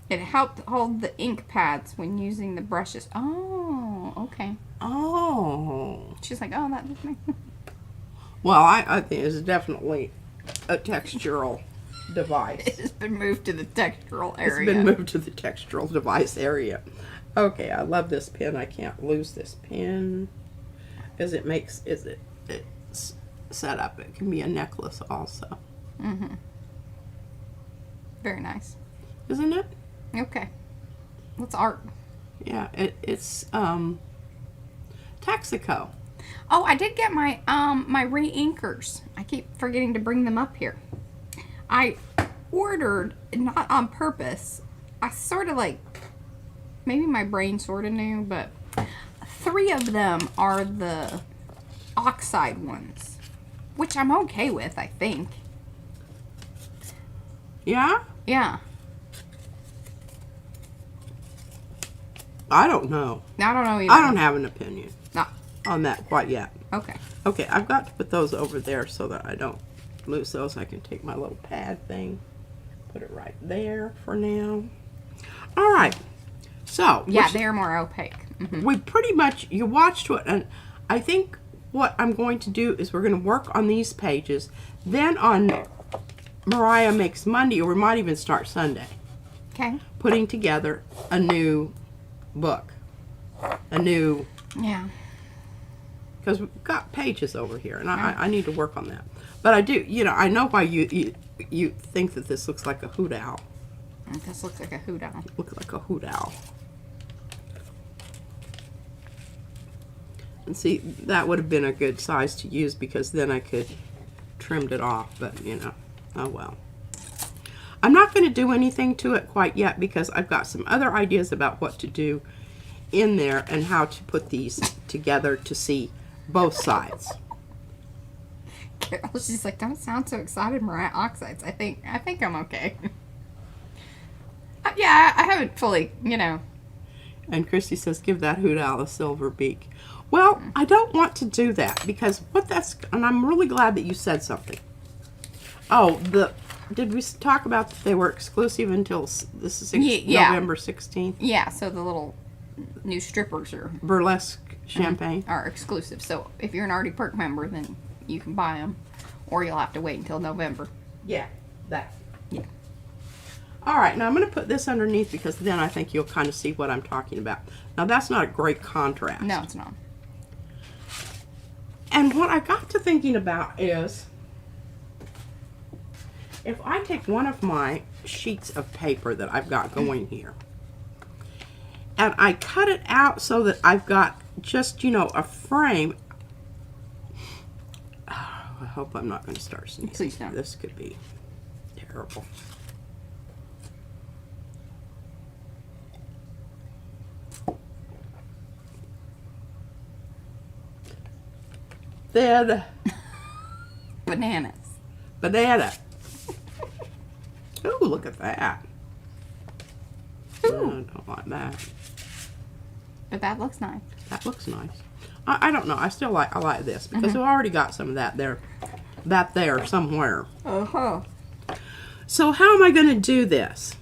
It helped hold the ink pads when using the brushes. Oh, okay. Oh. She's like, oh, that was me. Well, I think it's definitely a textural device. It's been moved to the textural area. It's been moved to the textural device area. Okay, I love this pen. I can't lose this pen. Because it's set up. It can be a necklace also. Mm-hmm. Very nice. Isn't it? Okay. What's art? Yeah, it's Texaco. Oh, I did get my my re-inkers. I keep forgetting to bring them up here. I ordered, not on purpose. I sort of like, maybe my brain sort of knew, but 3 of them are the oxide ones, which I'm okay with, I think. Yeah? Yeah. I don't know. I don't know either. I don't have an opinion No. on that quite yet. Okay. Okay, I've got to put those over there so that I don't lose those. I can take my little pad thing, put it right there for now. All right. So. Yeah, they're more opaque. Mm-hmm. We pretty much, you watched what, and I think what I'm going to do is we're going to work on these pages. Then on Mariah Makes Monday, or we might even start Sunday. Okay. Putting together a new book. A new... Yeah. Because we've got pages over here, and I need to work on that. But I do, you know, I know why you think that this looks like a hoot owl. This looks like a hoot owl. Looks like a hoot owl. And see, that would have been a good size to use because then I could trimmed it off, but you know, oh well. I'm not going to do anything to it quite yet because I've got some other ideas about what to do in there and how to put these together to see both sides. Carol, she's like, don't sound so excited, Mariah. Oxides. I think I'm okay. Yeah, I haven't fully, you know. And Christy says, give that hoot owl a silver beak. Well, I don't want to do that because and I'm really glad that you said something. Oh, did we talk about that they were exclusive until November 16th? Yeah, so the little new strippers are burlesque champagne are exclusive. So if you're an Arty Perk member, then you can buy them, or you'll have to wait until November. Yeah, that. Yeah. All right, now I'm going to put this underneath because then I think you'll kind of see what I'm talking about. Now that's not a great contrast. No, it's not. And what I got to thinking about is, if I take one of my sheets of paper that I've got going here, and I cut it out so that I've got just, you know, a frame. Oh, I hope I'm not going to start sneezing. Please don't. This could be terrible. Then Bananas. banana. Oh, look at that. Ooh. I don't like that. But that looks nice. That looks nice. I don't know. I like this because I've already got some of that there somewhere. Uh-huh. So how am I going to do this?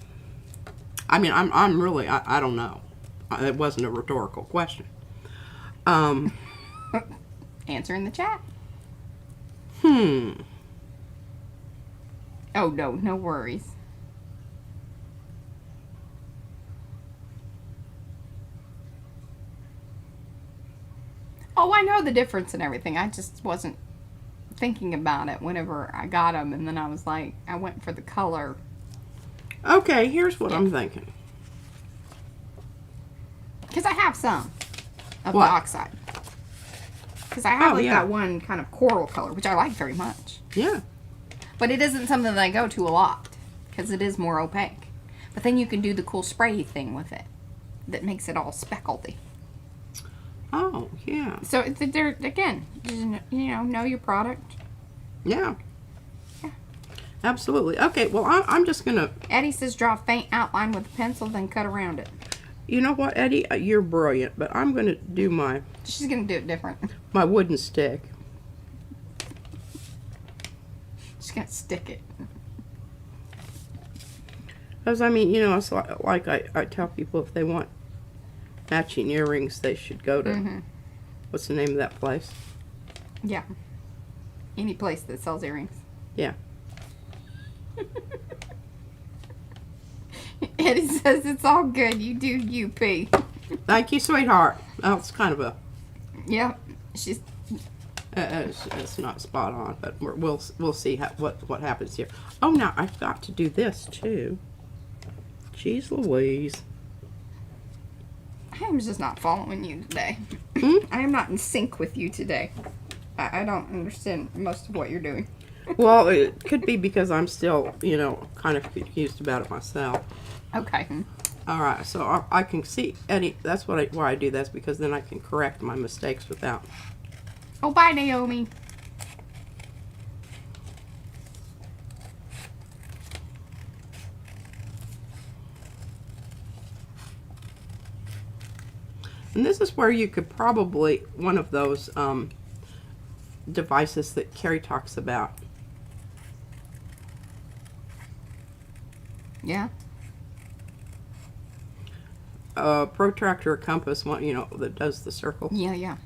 I mean, I'm really, I don't know. It wasn't a rhetorical question. Answer in the chat. Oh, no, no worries. Oh, I know the difference and everything. I just wasn't thinking about it whenever I got them, and then I was like, I went for the color. Okay, here's what I'm thinking. Because I have some of What? the oxide. Because I have yeah. that one kind of coral color, which I like very much. Yeah. But it isn't something that I go to a lot, because it is more opaque. But then you can do the cool spray thing with it that makes it all speckledy. Oh, yeah. So they're, again, you know your product. Yeah. Yeah. Absolutely. Okay, well, I'm just going to... Eddie says draw a faint outline with a pencil, then cut around it. You know what, Eddie? You're brilliant, but I'm going to do my She's going to do it different. wooden stick. She's going to stick it. Because, I mean, you know, it's like I tell people if they want matching earrings, they should go to, what's the name of that place? Yeah. Any place that sells earrings. Yeah. Eddie says it's all good. You do you, P. Thank you, sweetheart. Oh, it's kind of a... Yep. She's... it's not spot on, but we'll see what happens here. Oh, now I've got to do this, too. Jeez Louise. I am just not following you today. I am not in sync with you today. I don't understand most of what you're doing. Well, it could be because I'm still, you know, kind of confused about it myself. Okay. All right, so I can see, Eddie, that's why I do this, because then I can correct my mistakes without... Oh, bye, Naomi. And this is where you could probably, one of those devices that Carrie talks about. Yeah. A protractor or compass, one, you know, that does the circle. Yeah, yeah.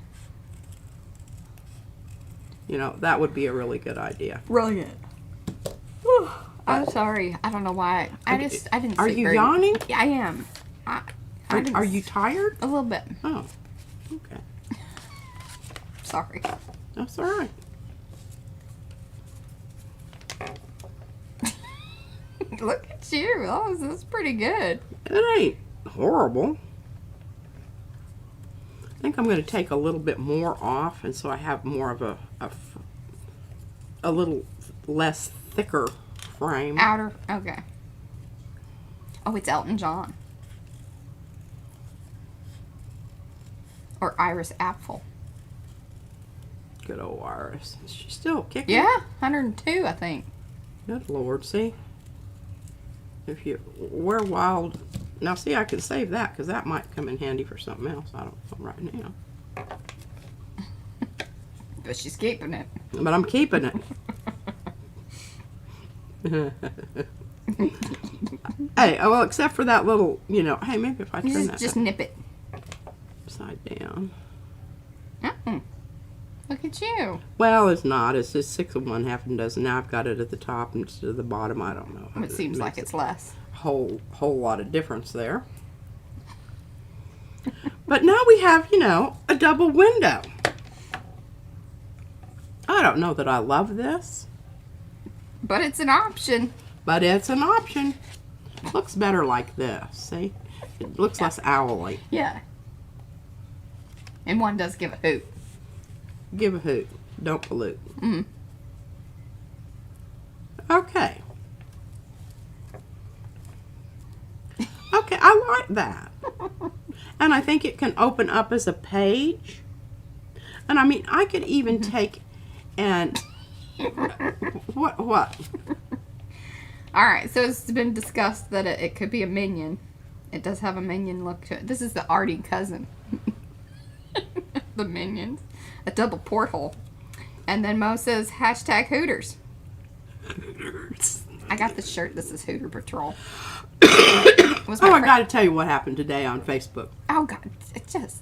You know, that would be a really good idea. Brilliant. I'm sorry. I don't know why. I didn't. Are sleep you very yawning? Yeah, I am. Are you tired? A little bit. Oh, okay. Sorry. That's all right. Look at you. Oh, that's pretty good. It ain't horrible. I think I'm going to take a little bit more off, and so I have more of a little less thicker frame. Outer. Okay. Oh, it's Elton John. Or Iris Apfel. Good old Iris. Is she still kicking? Yeah, 102, I think. Good Lord, see? If you wear wild... Now, see, I can save that, because that might come in handy for something else. I don't know right now. But she's keeping it. But I'm keeping it. Hey, well, except for that little, you know... Hey, maybe if I turn that Just nip it. upside down. Look at you. Well, it's not. It's just 6 of one, half a dozen. Now I've got it at the top instead of the bottom. I don't know. It seems like it's less. whole lot of difference there. But now we have, you know, a double window. I don't know that I love this. But it's an option. But it's an option. Looks better like this, see? It looks less owly. Yeah. And one does give a hoot. Give a hoot. Don't pollute. Mm. Okay. Okay, I like that. And I think it can open up as a page. And I mean, I could even take and... What? All right, so it's been discussed that it could be a minion. It does have a minion look to it. This is the Arty cousin. The minions. A double porthole. And then Mo says, hashtag Hooters. Hooters. I got this shirt. This is Hooter Patrol. I got to tell you what happened today on Facebook. Oh, God. It just...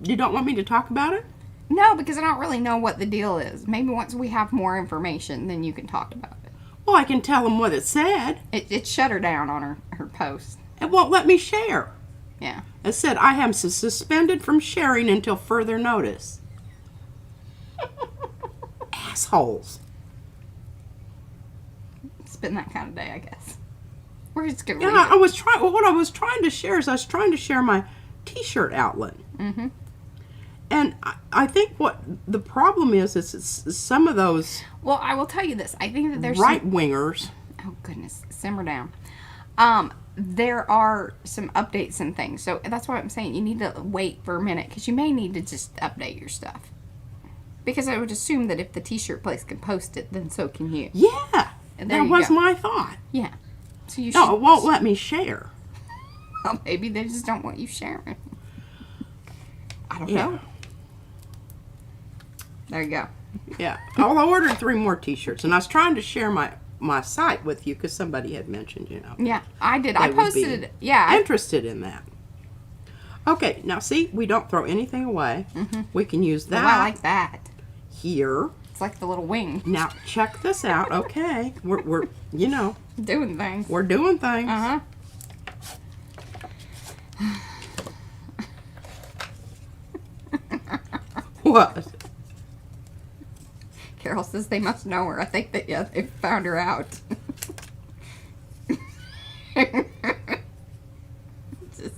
You don't want me to talk about it? No, because I don't really know what the deal is. Maybe once we have more information, then you can talk about it. Well, I can tell them what it said. It shut her down on her post. It won't let me share. Yeah. It said, I am suspended from sharing until further notice. Assholes. It's been that kind of day, I guess. We're just going to Yeah, I was trying. Well, what I was trying to share is I was trying to share my T-shirt outlet. Mm-hmm. And I think what the problem is it's some of those. Well, I will tell you this. I think that there's right-wingers. Oh, goodness. Simmer down. There are some updates and things. So that's why I'm saying you need to wait for a minute because you may need to just update your stuff. Because I would assume that if the T-shirt place can post it, then so can you. Yeah. And that was my thought. Yeah. So you No, it won't let me share. Well, maybe they just don't want you sharing. I don't Yeah. know. There you go. Yeah. Well, I ordered 3 more T-shirts, and I was trying to share my site with you because somebody had mentioned, you know. Yeah, I did. They I would posted be it. Yeah. interested in that. Okay, now see, we don't throw anything away. Mm-hmm. We can use that. Oh, I like that. Here. It's like the little wing. Now check this out. Okay, we're you know Doing things. we're doing things. Uh-huh. What? Carol says they must know her. I think that, yeah, they found her out. Just,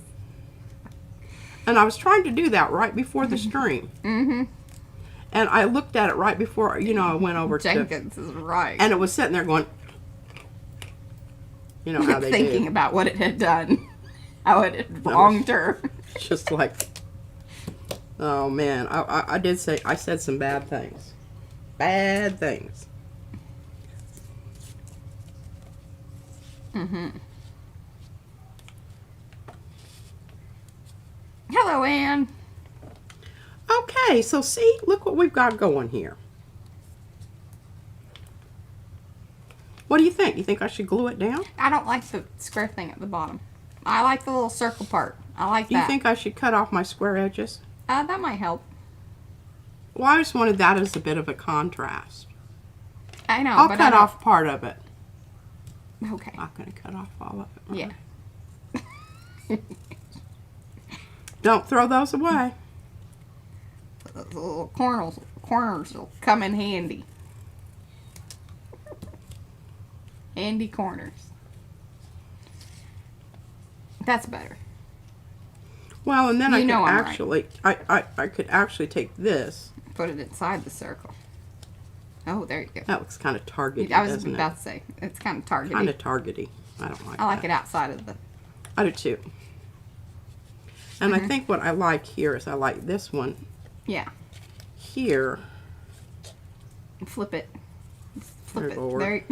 And I was trying to do that right before the stream. mm-hmm. And I looked at it right before, you know, I went over Jenkins is right. and it was sitting there going, you know how they thinking do. about what it had done. How it had wronged her. Just like, oh man, I did say, I said some bad things. Bad things. Mm-hmm. Hello, Anne. Okay, so see, look what we've got going here. What do you think? You think I should glue it down? I don't like the square thing at the bottom. I like the little circle part. I like Do you that. think I should cut off my square edges? That might help. Well, I just wanted that as a bit of a contrast. I know, I'll but cut off part of it. Okay. I'm not going to cut off all of it. Yeah. Don't throw those away. The little corners will come in handy. Handy corners. That's better. Well, and then I You could know I'm right. actually, I could actually take this. Put it inside the circle. Oh, there you go. That looks kind of targety, I was doesn't about it? to say, it's kind of targeted. Kind of targety. I don't like I like that. it outside of the... I do too. And Mm-hmm. I think what I like here is I like this one Yeah. here. Flip it. Flip Dear it. Lord. There you...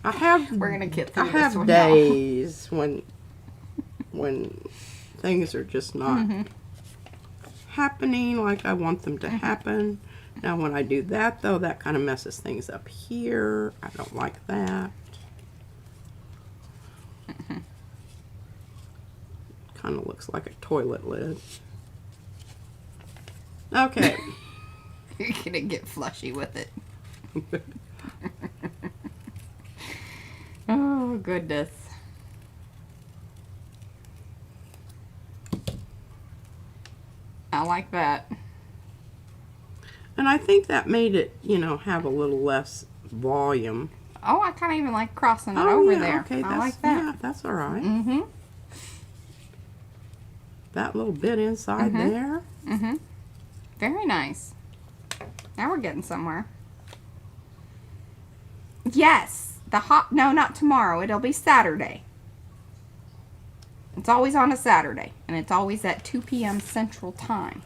I have. We're gonna get through I this have one days when things are just not Mm-hmm. happening like I want them to happen. Now, when I do that, though, that kind of messes things up here. I don't like that. Kind of looks like a toilet lid. Okay. You're gonna get flushy with it. goodness. I like that. And I think that made it, you know, have a little less volume. Oh, I kind of even like crossing it over there. Okay, I like that. Yeah, that's all right. Mm-hmm. That little bit inside there. Mm-hmm. Very nice. Now we're getting somewhere. Yes. No, not tomorrow. It'll be Saturday. It's always on a Saturday. And it's always at 2 p.m. Central Time.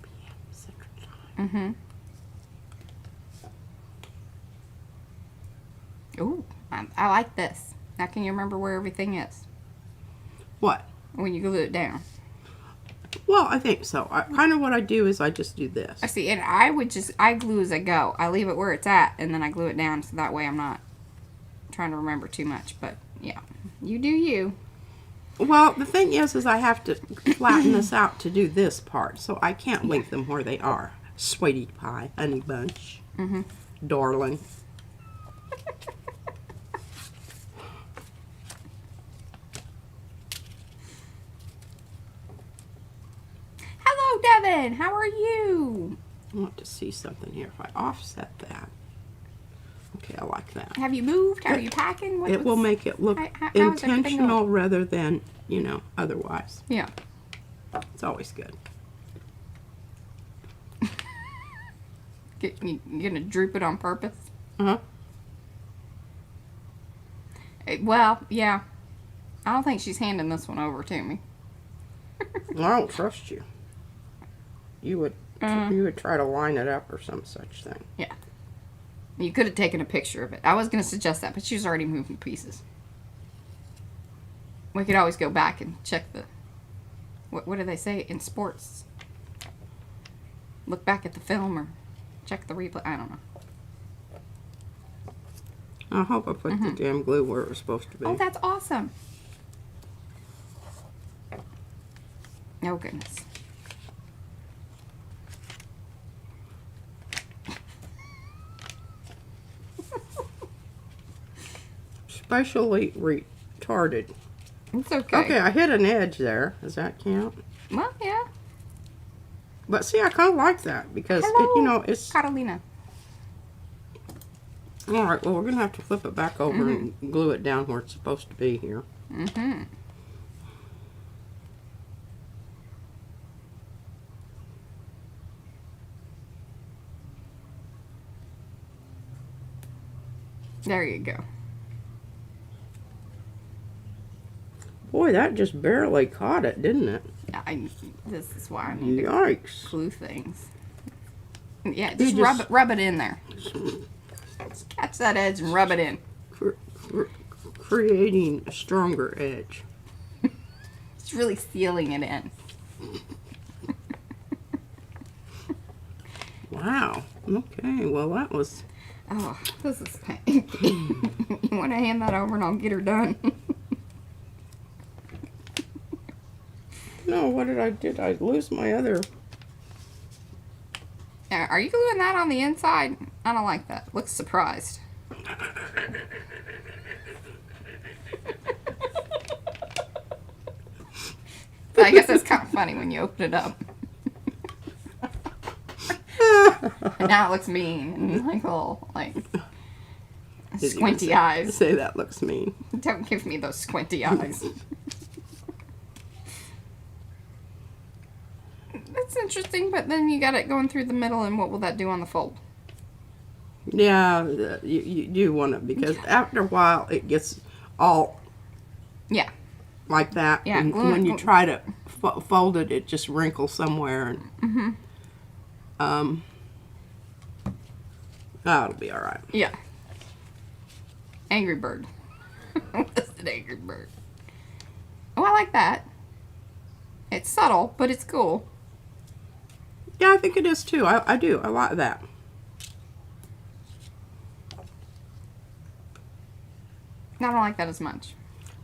p.m. Central Time. Mm-hmm. Ooh, I like this. Now can you remember where everything is? What? When you glue it down. Well, I think so. Kind of what I do is I just do this. I see, and I glue as I go. I leave it where it's at, and then I glue it down, so that way I'm not trying to remember too much. But, yeah, you do you. Well, the thing is I have to flatten this out to do this part, so I can't leave them where they are. Sweetie pie, honey bunch, darling. Hello, Devin. How are you? I want to see something here. If I offset that. Okay, I like that. Have you moved? Are you packing? It will make it look how's everything intentional going? rather than, you know, otherwise. Yeah. It's always good. You gonna droop it on purpose? Uh-huh. Well, yeah. I don't think she's handing this one over to me. Well, I don't trust you. You would try to line it up or some such thing. Yeah. You could have taken a picture of it. I was going to suggest that, but she was already moving pieces. We could always go back and check the... What do they say in sports? Look back at the film or check the replay. I don't know. I hope I put the damn glue where it was supposed to be. Oh, that's awesome. Oh, goodness. Especially retarded. It's okay. Okay, I hit an edge there. Does that count? Well, yeah. But see, I kind of like that because, Hello, you know, it's... Catalina. All right, well, we're going to have to flip it back over and glue it down where it's supposed to be here. There you go. Boy, that just barely caught it, didn't it? This is why I need to Yikes. glue things. Yeah, just rub it in there. Just catch that edge and rub it in. Creating a stronger edge. It's really sealing it in. Wow. Okay, well, that was... Oh, this is pain. You want to hand that over and I'll get her done? No, what did I do? I lose my other... Are you gluing that on the inside? I don't like that. Looks surprised. I guess that's kind of funny when you open it up. And now it looks mean and like all like squinty eyes. Say that looks mean. Don't give me those squinty eyes. That's interesting, but then you got it going through the middle, and what will that do on the fold? Yeah, you do want it because after a while it gets all like that. Yeah, and when you try to fold it, it just wrinkles somewhere. And, that'll be all right. Yeah. Angry Bird. What's an Angry Bird? Oh, I like that. It's subtle, but it's cool. Yeah, I think it is too. I do. I like that. I don't like that as much.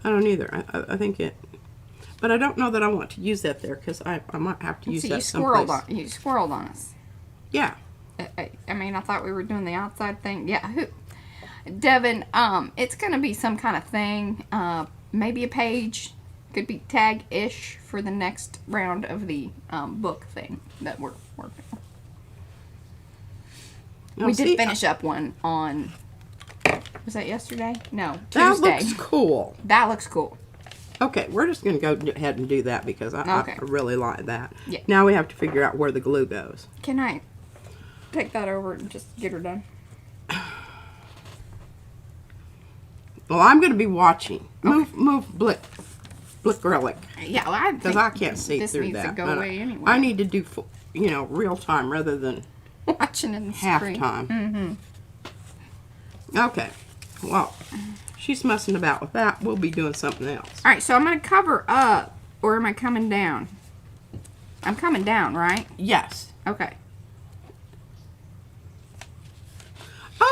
I don't either. I think it... But I don't know that I want to use that there because I might have to use that someplace. You squirreled on us. Yeah. I mean, I thought we were doing the outside thing. Yeah. Devin, it's gonna be some kind of thing. Maybe a page. Could be tag-ish for the next round of the book thing that we're working on. Now, We see, did finish up one on, was that yesterday? No, that Tuesday. looks cool. That looks cool. Okay, we're just going to go ahead and do that because I really like that. Yeah. Now we have to figure out where the glue goes. Can I take that over and just get her done? Well, I'm going to be watching. Move Blick Relic. Yeah, well, I Because I can't see this through needs that. to go But away anyway. I need to do, real time rather than Watching in the half screen. time. Mm-hmm. Okay. Well, she's messing about with that. We'll be doing something else. All right, so I'm going to cover up, or am I coming down? I'm coming down, right? Yes. Okay.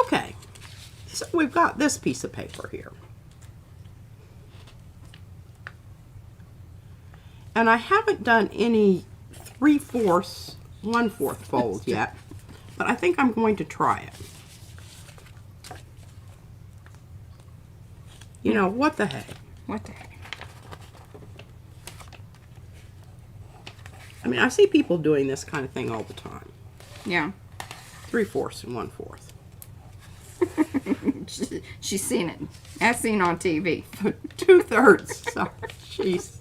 Okay. So we've got this piece of paper here. And I haven't done any 3/4, 1/4 fold yet, but I think I'm going to try it. You know, what the heck? What the heck? I mean, I see people doing this kind of thing all the time. Yeah. 3/4 and 1/4. She's seen it. As seen on TV. 2/3. Sorry, jeez.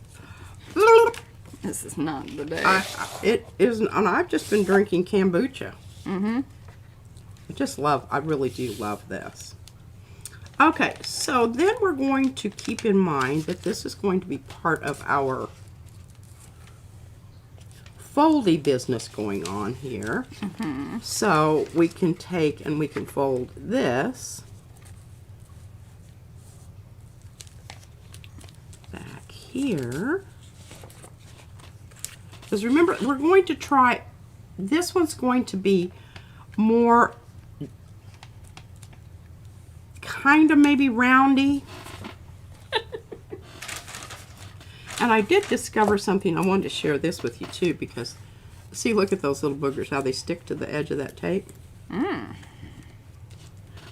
This is not the day. It isn't, and I've just been drinking kombucha. Mm-hmm. I really do love this. Okay, so then we're going to keep in mind that this is going to be part of our foldy business going on here. Mm-hmm. So we can take and we can fold this back here. Because remember, we're going to try, this one's going to be more kind of maybe roundy. And I did discover something. I wanted to share this with you too because, see, look at those little boogers, how they stick to the edge of that tape.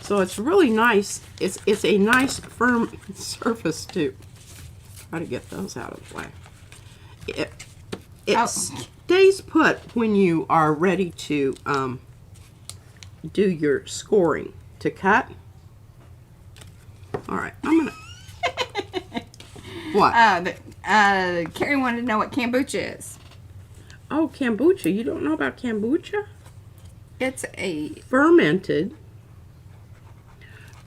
So it's really nice. It's a nice firm surface to try to get those out of the way. It stays put when you are ready to do your scoring to cut. All right, I'm gonna. What? Carrie wanted to know what kombucha is. Oh, kombucha. You don't know about kombucha? It's a Fermented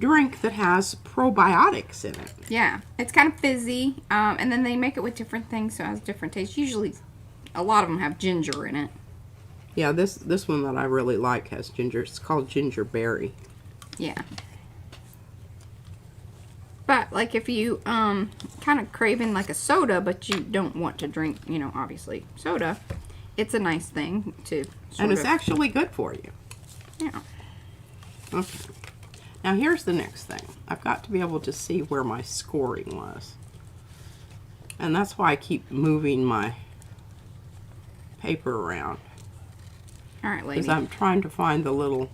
drink that has probiotics in it. Yeah, it's kind of fizzy, and then they make it with different things, so it has different tastes. Usually, a lot of them have ginger in it. Yeah, this one that I really like has ginger. It's called ginger berry. Yeah. But, like, if you kind of craving like a soda, but you don't want to drink, obviously, soda, it's a nice thing to And it's actually good for you. Yeah. Okay. Now here's the next thing. I've got to be able to see where my scoring was. And that's why I keep moving my paper around. All right, lady. Because I'm trying to find the little...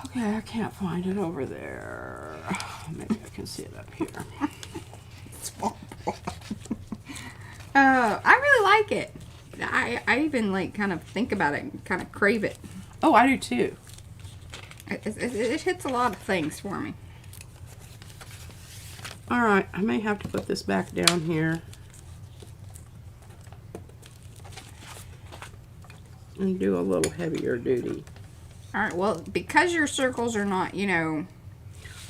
Okay, I can't find it over there. Maybe I can see it up here. I really like it. I even like kind of think about it and kind of crave it. Oh, I do too. It hits a lot of things for me. All right, I may have to put this back down here. And do a little heavier duty. All right, well, because your circles are not,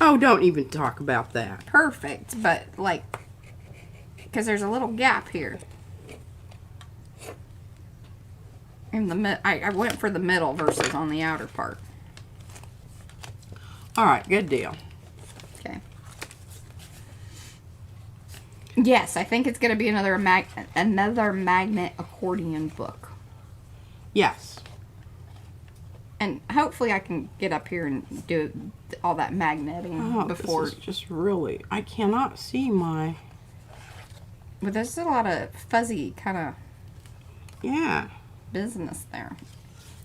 Oh, don't even talk about that. perfect, but like, because there's a little gap here. In the I went for the middle versus on the outer part. All right, good deal. Okay. Yes, I think it's going to be another magnet accordion book. Yes. And hopefully I can get up here and do all that magneting Oh, before. this is just really... I cannot see my... But there's a lot of fuzzy kind of Yeah. business there.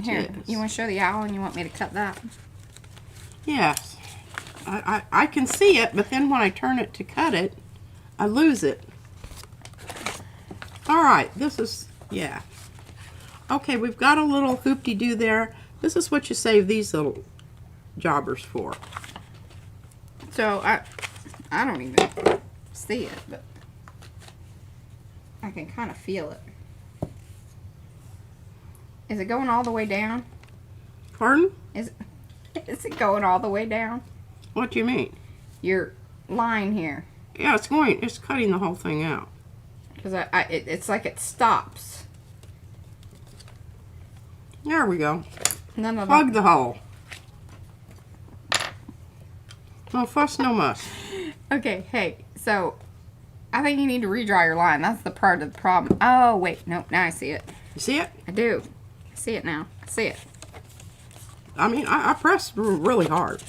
Here, Yes. you want to show the owl and you want me to cut that? Yes. I can see it, but then when I turn it to cut it, I lose it. All right, this is, yeah. Okay, we've got a little hoop-de-doo there. This is what you save these little jobbers for. So, I don't even see it, but I can kind of feel it. Is it going all the way down? Pardon? Is it going all the way down? What do you mean? Your line here. Yeah, it's cutting the whole thing out. Because it's like it stops. There we go. None of Plug the hole. No fuss, no muss. Okay, hey, so I think you need to redry your line. That's the part of the problem. Oh, wait, nope, now I see it. You see it? I do. I see it now. I see it. I mean, I pressed really hard.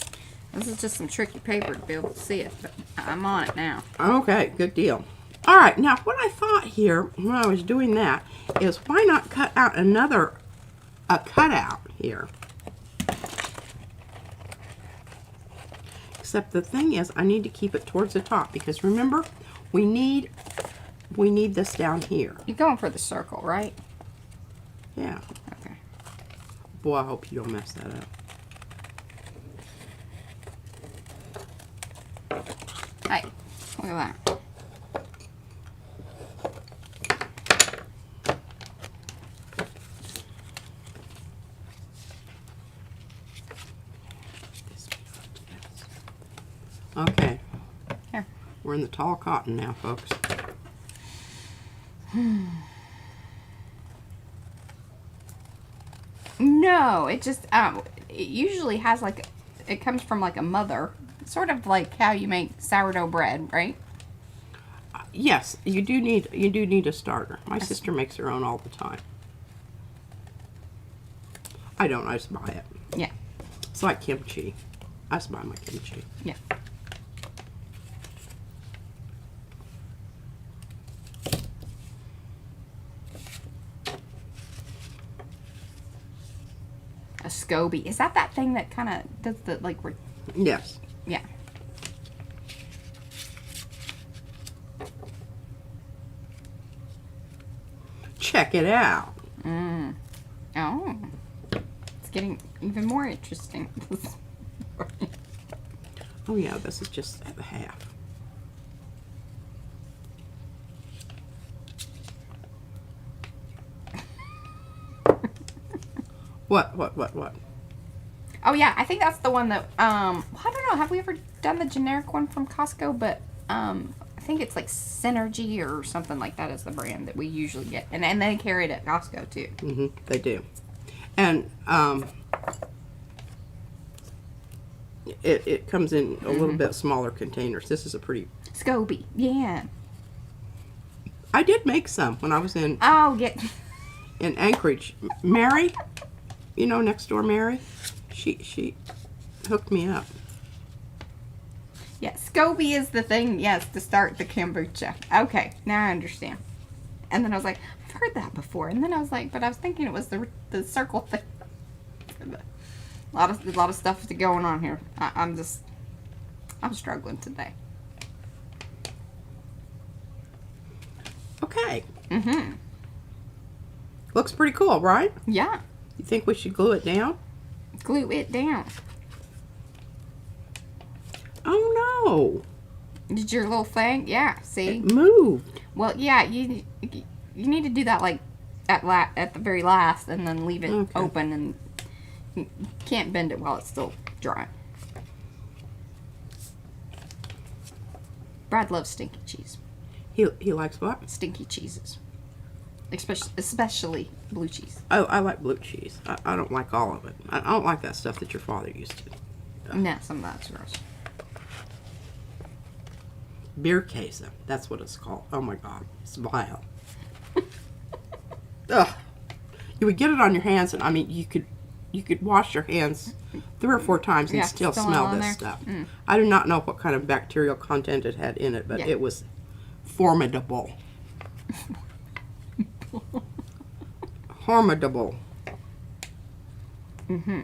This is just some tricky paper to be able to see it, but I'm on it now. Okay, good deal. All right, now what I thought here when I was doing that is why not cut out a cutout here. Except the thing is, I need to keep it towards the top because remember, we need this down here. You're going for the circle, right? Yeah. Okay. Boy, I hope you don't mess that up. Hey, look at that. Okay. Here. We're in the tall cotton now, folks. No, it just it usually has like it comes from like a mother, sort of like how you make sourdough bread, right? Yes, you do need a starter. My sister makes her own all the time. I don't. I just buy it. Yeah. It's like kimchi. I just buy my kimchi. Yeah. A SCOBY. Is that thing that kind of does the like? Yes. Yeah. Check it out. Oh. It's getting even more interesting. Oh yeah, this is just at the half. What? Oh yeah, I think that's the one that well, I don't know, have we ever done the generic one from Costco? But I think it's like Synergy or something like that is the brand that we usually get, and they carry it at Costco too. Mm-hmm. They do, and it comes in a little bit smaller containers. This is a pretty. SCOBY, yeah. I did make some when I was in Oh, in Anchorage. Mary, you know, next door Mary, she hooked me up. yeah. SCOBY is the thing, yes, to start the kombucha. Okay, now I understand. And then I was like, I've heard that before. And then I was like, but I was thinking it was the circle thing. A lot of stuff going on here. I'm struggling today. Okay. Mm-hmm. Looks pretty cool, right? Yeah. You think we should glue it down? Glue it down. Oh Did your little thing? Yeah. no! See. It moved. Well, yeah. You need to do that like at the very last, and then leave it Okay. open, and you can't bend it while it's still dry. Brad loves stinky cheese. He likes what? Stinky cheeses. Especially blue cheese. Oh, I like blue cheese. I don't like all of it. I don't like that stuff that your father used to. No, some of that's gross. Beer queso. That's what it's called. Oh my God. It's vile. Ugh. You would get it on your hands, and I mean, you could wash your hands 3 or 4 times and Yeah, still still smell on this there. stuff. Mm. I do not know what kind of bacterial content it had in it, but Yeah. it was formidable. Formidable. Mm-hmm.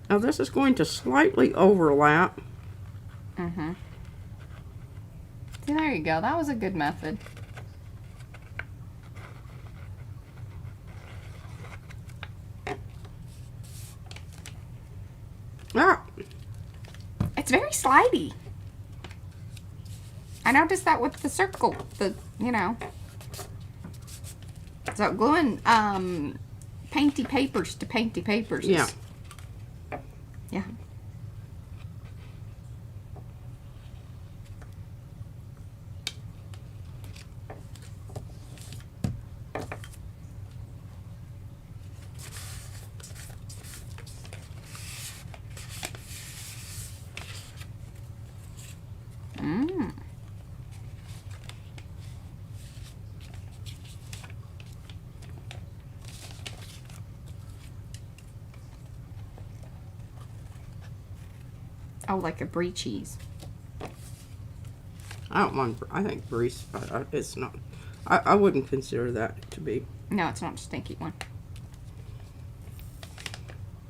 Now this is going to slightly overlap. Mm-hmm. See, there you go. That was a good method. Ah, It's very slidey. I noticed that with the circle, you know. So gluing painty papers to painty papers. yeah. Yeah. Mm. Oh, like a brie cheese. I don't mind. I think brie. It's not. I wouldn't consider that to be. No, it's not a stinky one.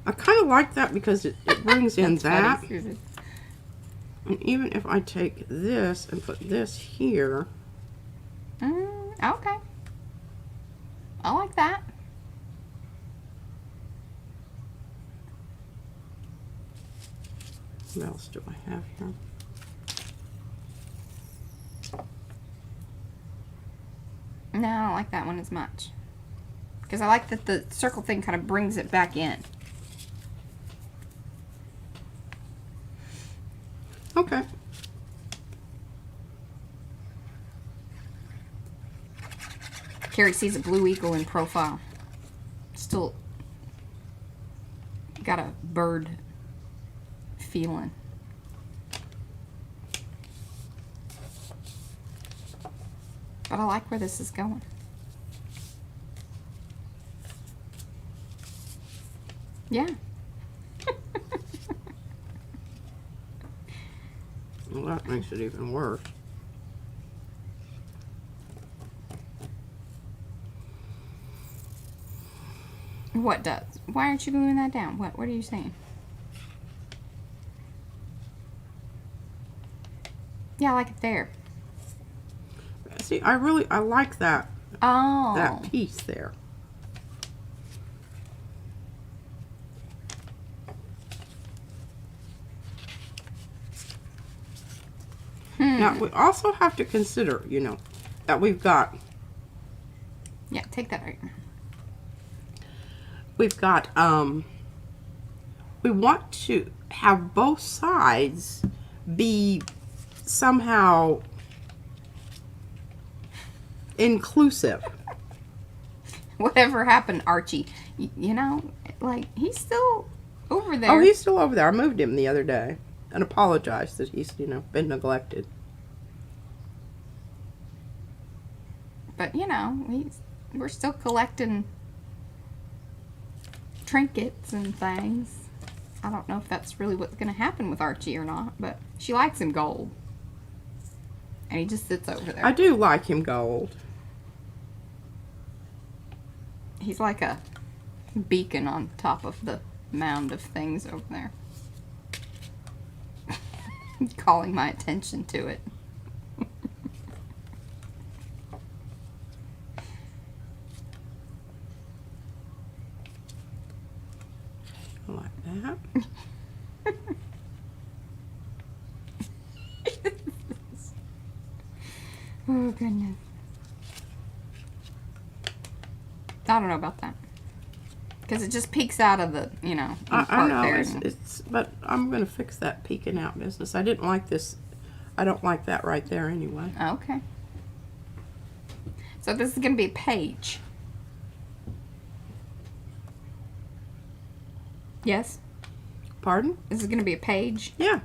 I kind of like that because it brings in That's that. funny, Susan. And even if I take this and put this here, Okay. I like that. what else do I have here? No, I don't like that one as much. Because I like that the circle thing kind of brings it back in. Okay. Carrie sees a blue eagle in profile. Still got a bird feeling. But I like where this is going. Yeah. Well, that makes it even worse. What does? Why aren't you gluing that down? What are you saying? Yeah, I like it there. See, I like that Oh. that piece there. Now we also have to consider, you know, that we've got Yeah, take that right. we want to have both sides be somehow inclusive. Whatever happened, Archie? You know, like, he's still over there. Oh, he's still over there. I moved him the other day and apologized that he's, you know, been neglected. But, you know, we're still collecting trinkets and things. I don't know if that's really what's going to happen with Archie or not, but she likes him gold. And he just sits over there. I do like him gold. He's like a beacon on top of the mound of things over there. Calling my attention to it. Like that. Oh, goodness. I don't know about that. Because it just peeks out of the, you know, I part know, there. but I'm going to fix that peeking out business. I didn't like this. I don't like that right there anyway. Okay. So this is going to be a page. Yes? Pardon? This is going to be a page? Yeah.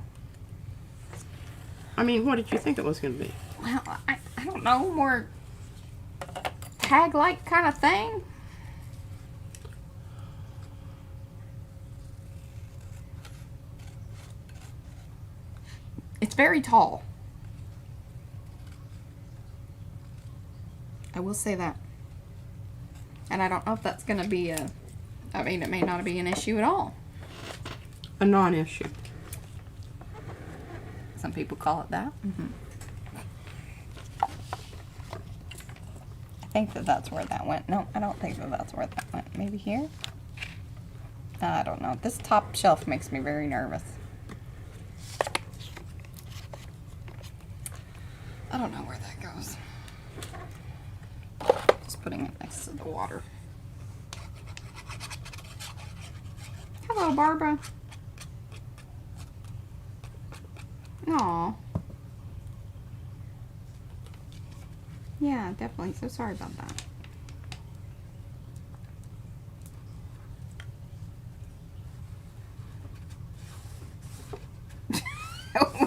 I mean, what did you think it was going to be? Well, I don't know. More tag-like kind of thing? It's very tall. I will say that. And I don't know if that's going to be I mean, it may not be an issue at all. A non-issue. Some people call it that. I think that that's where that went. No, I don't think that that's where that went. Maybe here? I don't know. This top shelf makes me very nervous. I don't know where that goes. Just putting it next to the water. Hello, Barbara. Aw. Yeah, definitely. So sorry about that.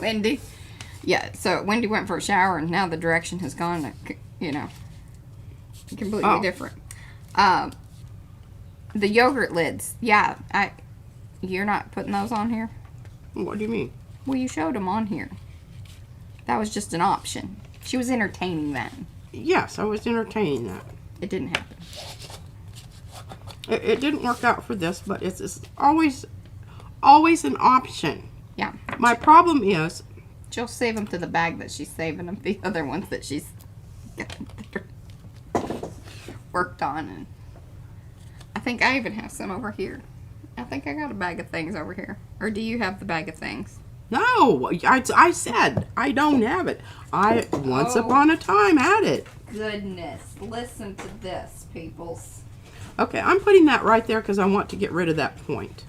Wendy. Yeah, so Wendy went for a shower and now the direction has gone, you know, completely different. The yogurt lids. Yeah, you're not putting those on here? What do you mean? Well, you showed them on here. That was just an option. She was entertaining that. Yes, I was entertaining that. It didn't happen. It didn't work out for this, but it's always an option. Yeah. My problem is... She'll save them to the bag that she's saving them. The other ones that she's worked on. And I think I even have some over here. I think I got a bag of things over here. Or do you have the bag of things? No, I said I don't have it. I once upon a time had it. Goodness. Listen to this, peoples. Okay, I'm putting that right there because I want to get rid of that point.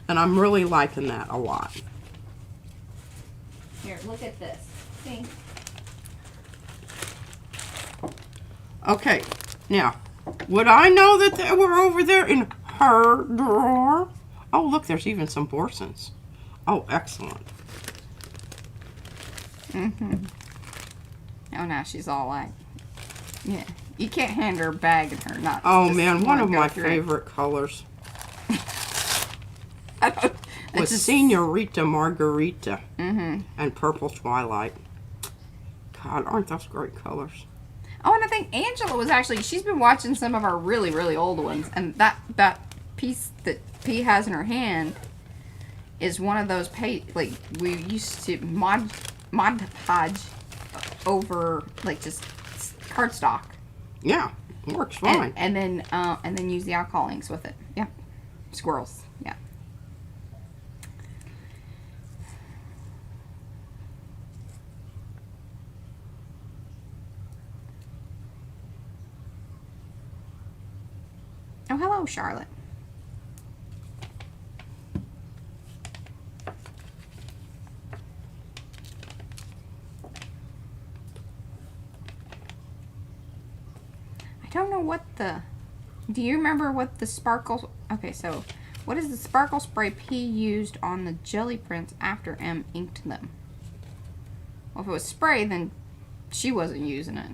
And I'm really liking that a lot. Here, look at this. See? Okay, now, would I know that they were over there in her drawer? Oh, look, there's even some Borsons. Oh, excellent. Oh, now she's all like, yeah. You can't hand her a bag and her not. Oh, man, one of my favorite colors was Senorita Margarita and Purple Twilight. God, aren't those great colors? Oh, and I think Angela was actually, she's been watching some of our really, really old ones. And that piece that P has in her hand is one of those, like, we used to montage over, like, just cardstock. Yeah, works fine. And then use the alcohol inks with it. Yeah. Squirrels. Yeah. Oh, hello, Charlotte. I don't know what the... Do you remember what the sparkle... Okay, so what is the sparkle spray P used on the jelly prints after M inked them? Well, if it was spray, then she wasn't using it.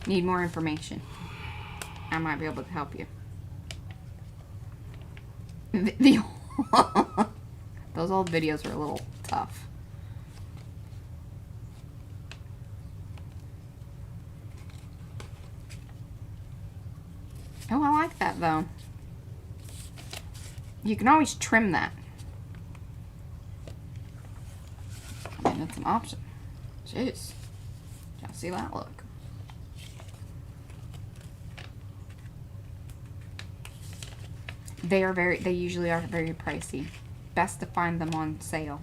Need more information. I might be able to help you. Those old videos are a little tough. Oh, I like that though. You can always trim that. I mean, it's an option. Jeez. Y'all see that look? They usually are very pricey. Best to find them on sale.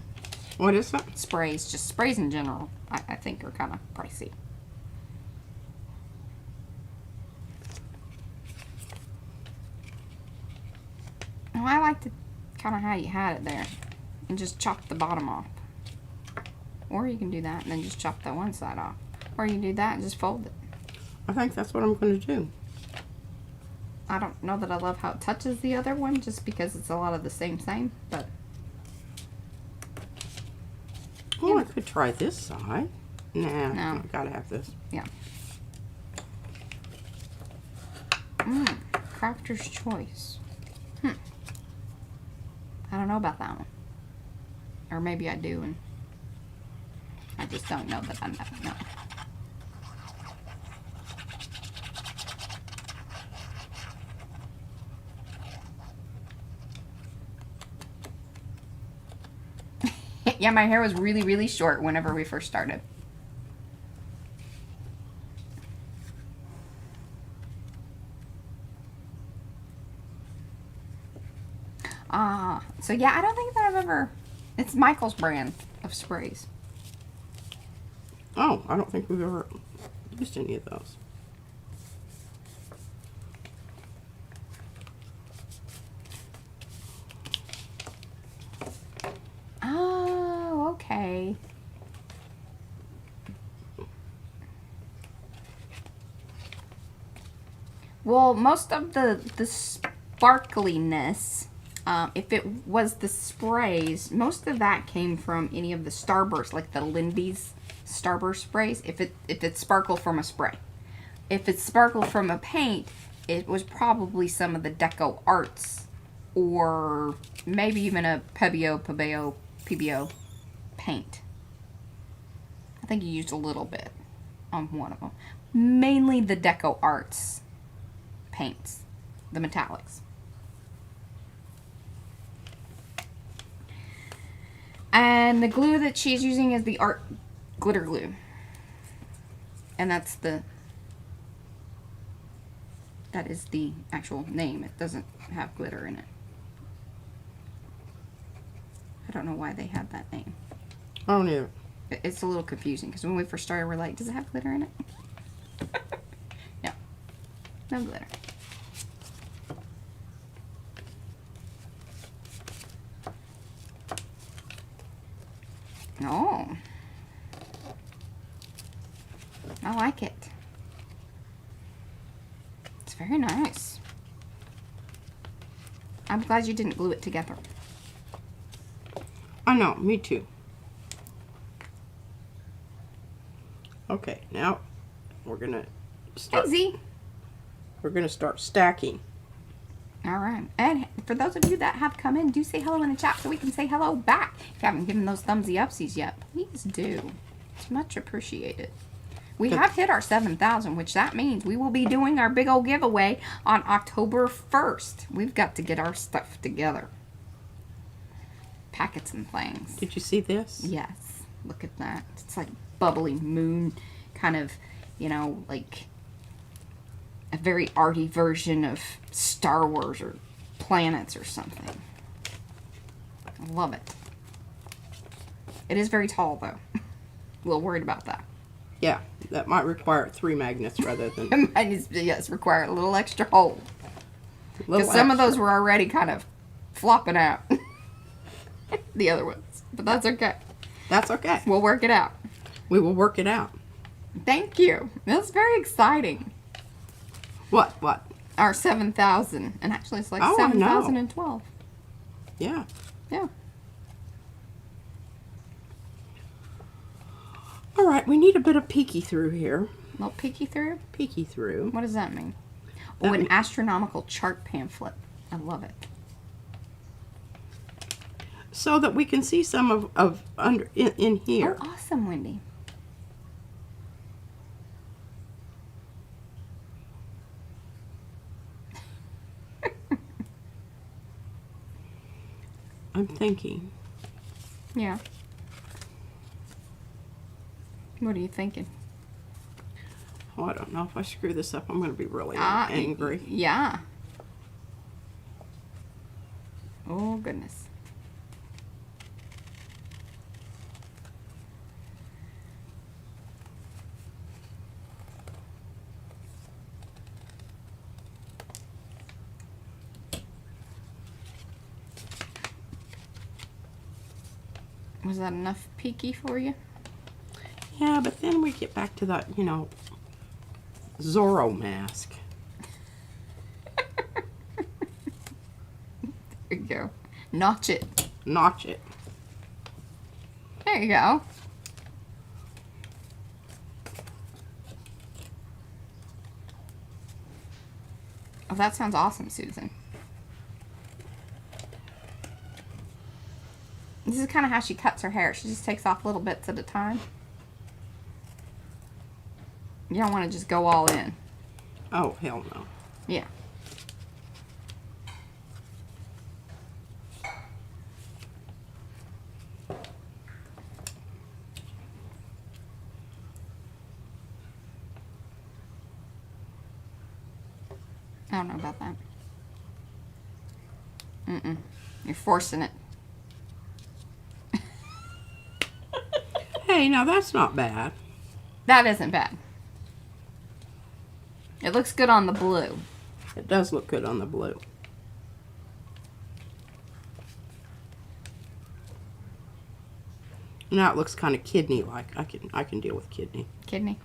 What is that? Sprays, just sprays in general, I think are kind of pricey. Oh, I like to kind of how you had it there and just chop the bottom off. Or you can do that and then just chop that one side off. Or you can do that and just fold it. I think that's what I'm going to do. I don't know that I love how it touches the other one just because it's a lot of the same, but... Oh, I could try this side. Nah, No. I gotta have this. Yeah. Crafter's Choice. I don't know about that one. Or maybe I do, and I just don't know that I know. Yeah, my hair was really, really short whenever we first started. So yeah, I don't think that I've ever... It's Michael's brand of sprays. Oh, I don't think we've ever used any of those. Oh, okay. Well, most of the sparkliness, if it was the sprays, most of that came from any of the Starburst, like the Lindy's Starburst sprays. If it's sparkle from a spray, if it's sparkle from a paint, it was probably some of the Deco Arts, or maybe even a PBO paint. I think you used a little bit on one of them. Mainly the Deco Arts paints, the metallics. And the glue that she's using is the Art Glitter Glue. And that is the actual name. It doesn't have glitter in it. I don't know why they had that name. I don't either. It's a little confusing because when we first started, we're like, does it have glitter in it? No. No glitter. Oh. I like it. It's very nice. I'm glad you didn't glue it together. I know, me too. Okay, now we're gonna start. Easy. We're gonna start stacking. All right. And for those of you that have come in, do say hello in the chat so we can say hello back. If you haven't given those thumbsy upsies yet, please do. It's much appreciated. We have hit our 7,000, which that means we will be doing our big old giveaway on October 1st. We've got to get our stuff together. Packets and things. Did you see this? Yes. Look at that. It's like bubbly moon, kind of, you know, like a very arty version of Star Wars or planets or something. I love it. It is very tall, though. A little worried about that. Yeah, that might require 3 magnets rather than... Yes, require a little extra hold. Because some of extra. those were already kind of flopping out. The other ones. But that's okay. That's okay. We'll work it out. We will work it out. Thank you. That's very exciting. What? Our 7,000. And actually it's like Oh, I know. 7,012. Yeah. Yeah. All right, we need a bit of peeky through here. A little peeky through? Peeky through. What does that mean? That Oh, an mean- astronomical chart pamphlet. I love it. So that we can see some of under in here. Oh, awesome, Wendy. I'm thinking. Yeah. What are you thinking? Oh, I don't know. If I screw this up, I'm going to be really Ah, angry. Yeah. Oh, goodness. Was that enough peeky for you? Yeah, but then we get back to that, you know, Zorro mask. There you go. Notch it. Notch it. There you go. Oh, that sounds awesome, Susan. This is kind of how she cuts her hair. She just takes off little bits at a time. You don't want to just go all in. Oh, hell no. Yeah. I don't know about that. You're forcing it. Hey, now that's not bad. That isn't bad. It looks good on the blue. It does look good on the blue. Now it looks kind of kidney-like. I can deal with kidney. Kidney.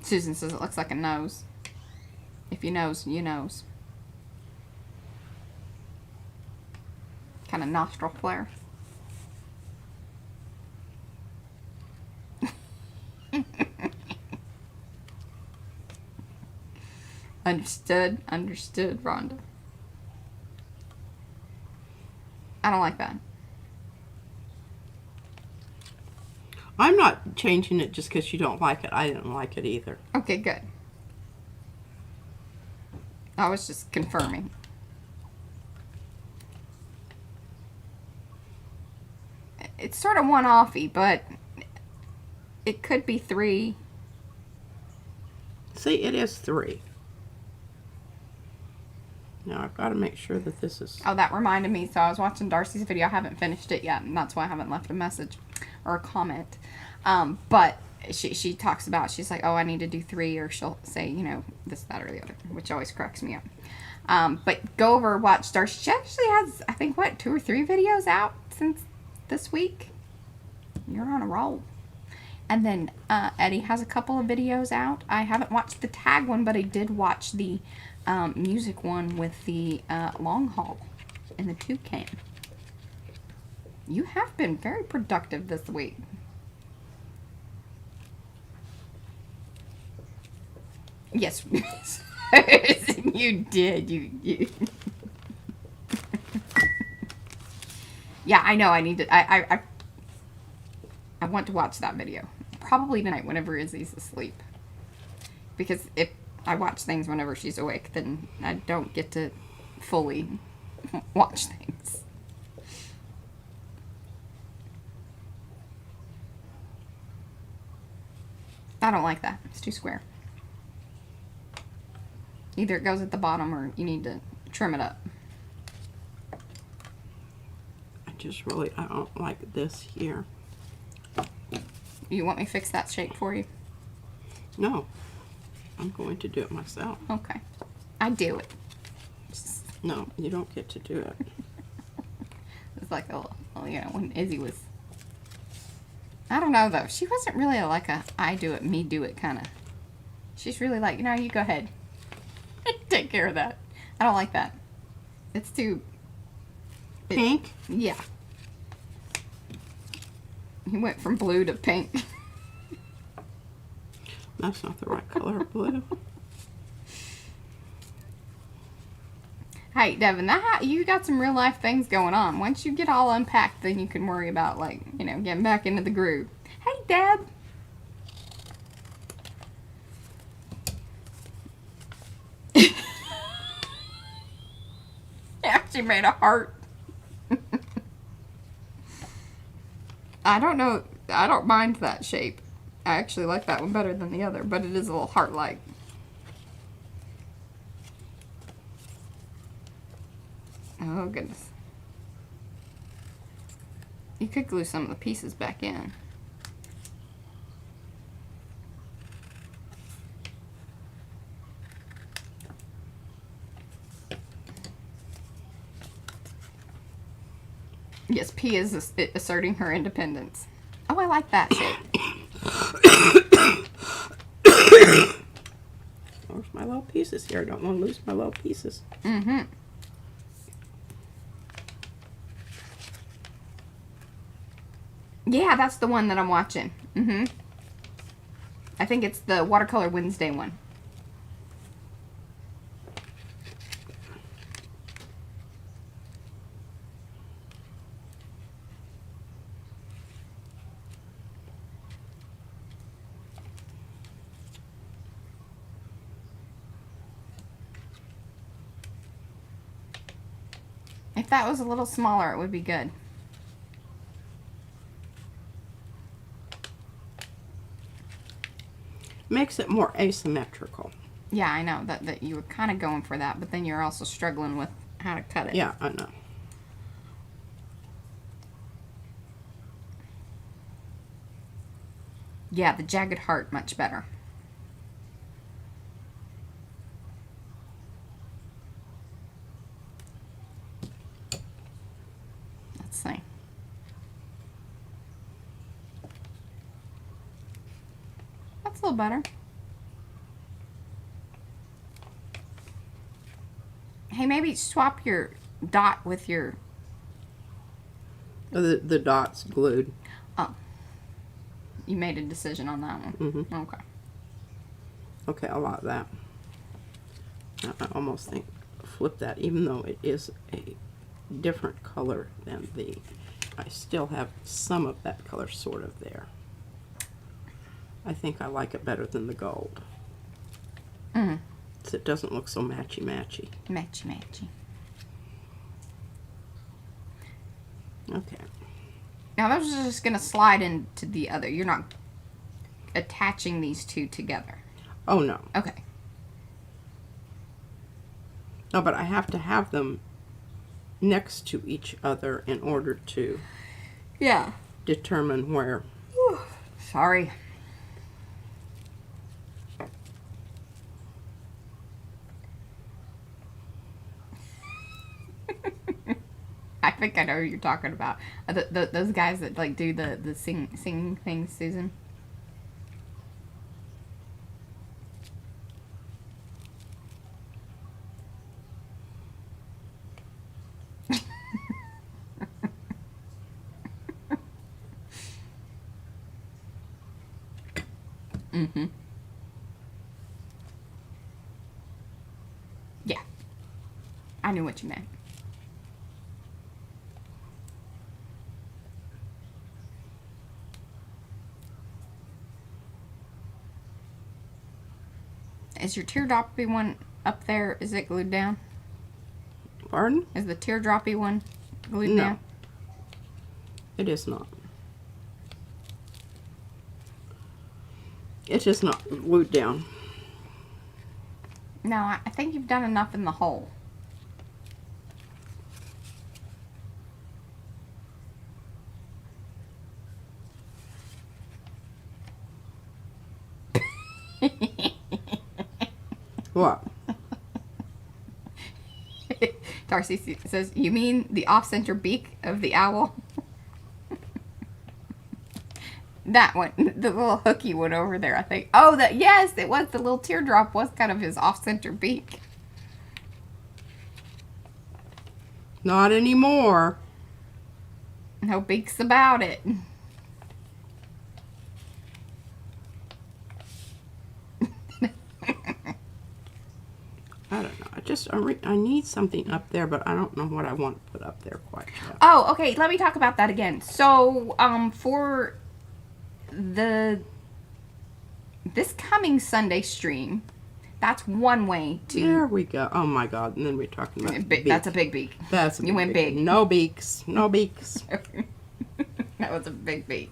Susan says it looks like a nose. If you knows, you knows. Kind of nostril flare. Understood, Rhonda. I don't like that. I'm not changing it just because you don't like it. I didn't like it either. Okay, good. I was just confirming. It's sort of one-offy, but it could be 3. See, it is 3. Now I've got to make sure that this is... Oh, that reminded me. So I was watching Darcy's video. I haven't finished it yet, and that's why I haven't left a message or a comment. But she talks about, she's like, oh, I need to do 3, or she'll say, you know, this, that, or the other, which always cracks me up. But go over, watch Darcy. She actually has, I think, what, 2 or 3 videos out since this week. You're on a roll. And then Eddie has a couple of videos out. I haven't watched the tag one, but I did watch the music one with the long haul and the toucan. You have been very productive this week. Yes, you did. You. Yeah, I know. I need to. I want to watch that video probably tonight whenever Izzy's asleep, because if I watch things whenever she's awake, then I don't get to fully watch things. I don't like that. It's too square. Either it goes at the bottom or you need to trim it up. I don't like this here. You want me to fix that shape for you? No. I'm going to do it myself. Okay. I do it. No, you don't get to do it. It's like, you know, when Izzy was... I don't know, though. She wasn't really like a I do it, me do it kind of... She's really like, no, you go ahead. Take care of that. I don't like that. It's too... Pink? Yeah. He went from blue to pink. That's not the right color of blue. Hey, Devin, you got some real life things going on. Once you get all unpacked, then you can worry about, like, you know, getting back into the groove. Hey, Deb. Yeah, she made a heart. I don't know. I don't mind that shape. I actually like that one better than the other, but it is a little heart-like. Oh, goodness. You could glue some of the pieces back in. Yes, P is asserting her independence. Oh, I like that shape. Where's my little pieces here? I don't want to lose my little pieces. Mm-hmm. Yeah, that's the one that I'm watching. Mm-hmm. I think it's the Watercolor Wednesday one. If that was a little smaller, it would be good. Makes it more asymmetrical. Yeah, I know that you were kind of going for that, but then you're also struggling with how to cut it. Yeah, I know. Yeah, the jagged heart, much better. Let's see. That's a little better. Hey, maybe swap your dot with your... The dot's glued. Oh. You made a decision on that one. Mm-hmm. Okay. Okay, I like that. I almost think flip that, even though it is a different color than the... I still have some of that color sort of there. I think I like it better than the gold. Mm-hmm. So it doesn't look so matchy-matchy. Matchy-matchy. Okay. Now those are just going to slide into the other. You're not attaching these two together. Oh, no. Okay. No, but I have to have them next to each other in order to determine where. Whew. Sorry. I think I know who you're talking about. Those guys that like do the sing things, Susan. Mm-hmm. Yeah. I knew what you meant. Is your teardroppy one up there? Is it glued down? Pardon? Is the teardroppy one glued down? It is not. It is not glued down. No, I think you've done enough in the hole. What? Darcy says, you mean the off-center beak of the owl? That one, the little hooky one over there, I think. Oh, yes, it was. The little teardrop was kind of his off-center beak. Not anymore. No beaks about it. I don't know. I need something up there, but I don't know what I want to put up there quite yet. Oh, okay. Let me talk about that again. So, for this coming Sunday stream, that's one way to... There we go. Oh my God. And then we're talking about the beak. That's a big beak. That's a big You went beak. big. No beaks. No beaks. That was a big beak.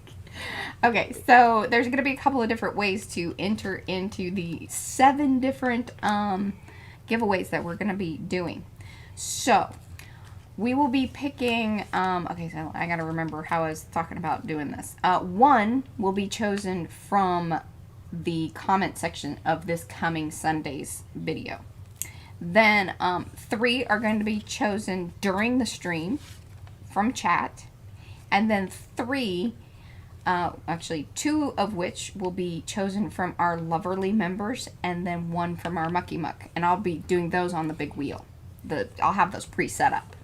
Okay, so there's going to be a couple of different ways to enter into the 7 different giveaways that we're going to be doing. So, we will be picking, okay, so I got to remember how I was talking about doing this. 1 will be chosen from the comment section of this coming Sunday's video. Then 3 are going to be chosen during the stream from chat. And then 3, actually 2 of which will be chosen from our Loverly members, and then 1 from our Mucky Muck. And I'll be doing those on the big wheel. I'll have those pre-set up.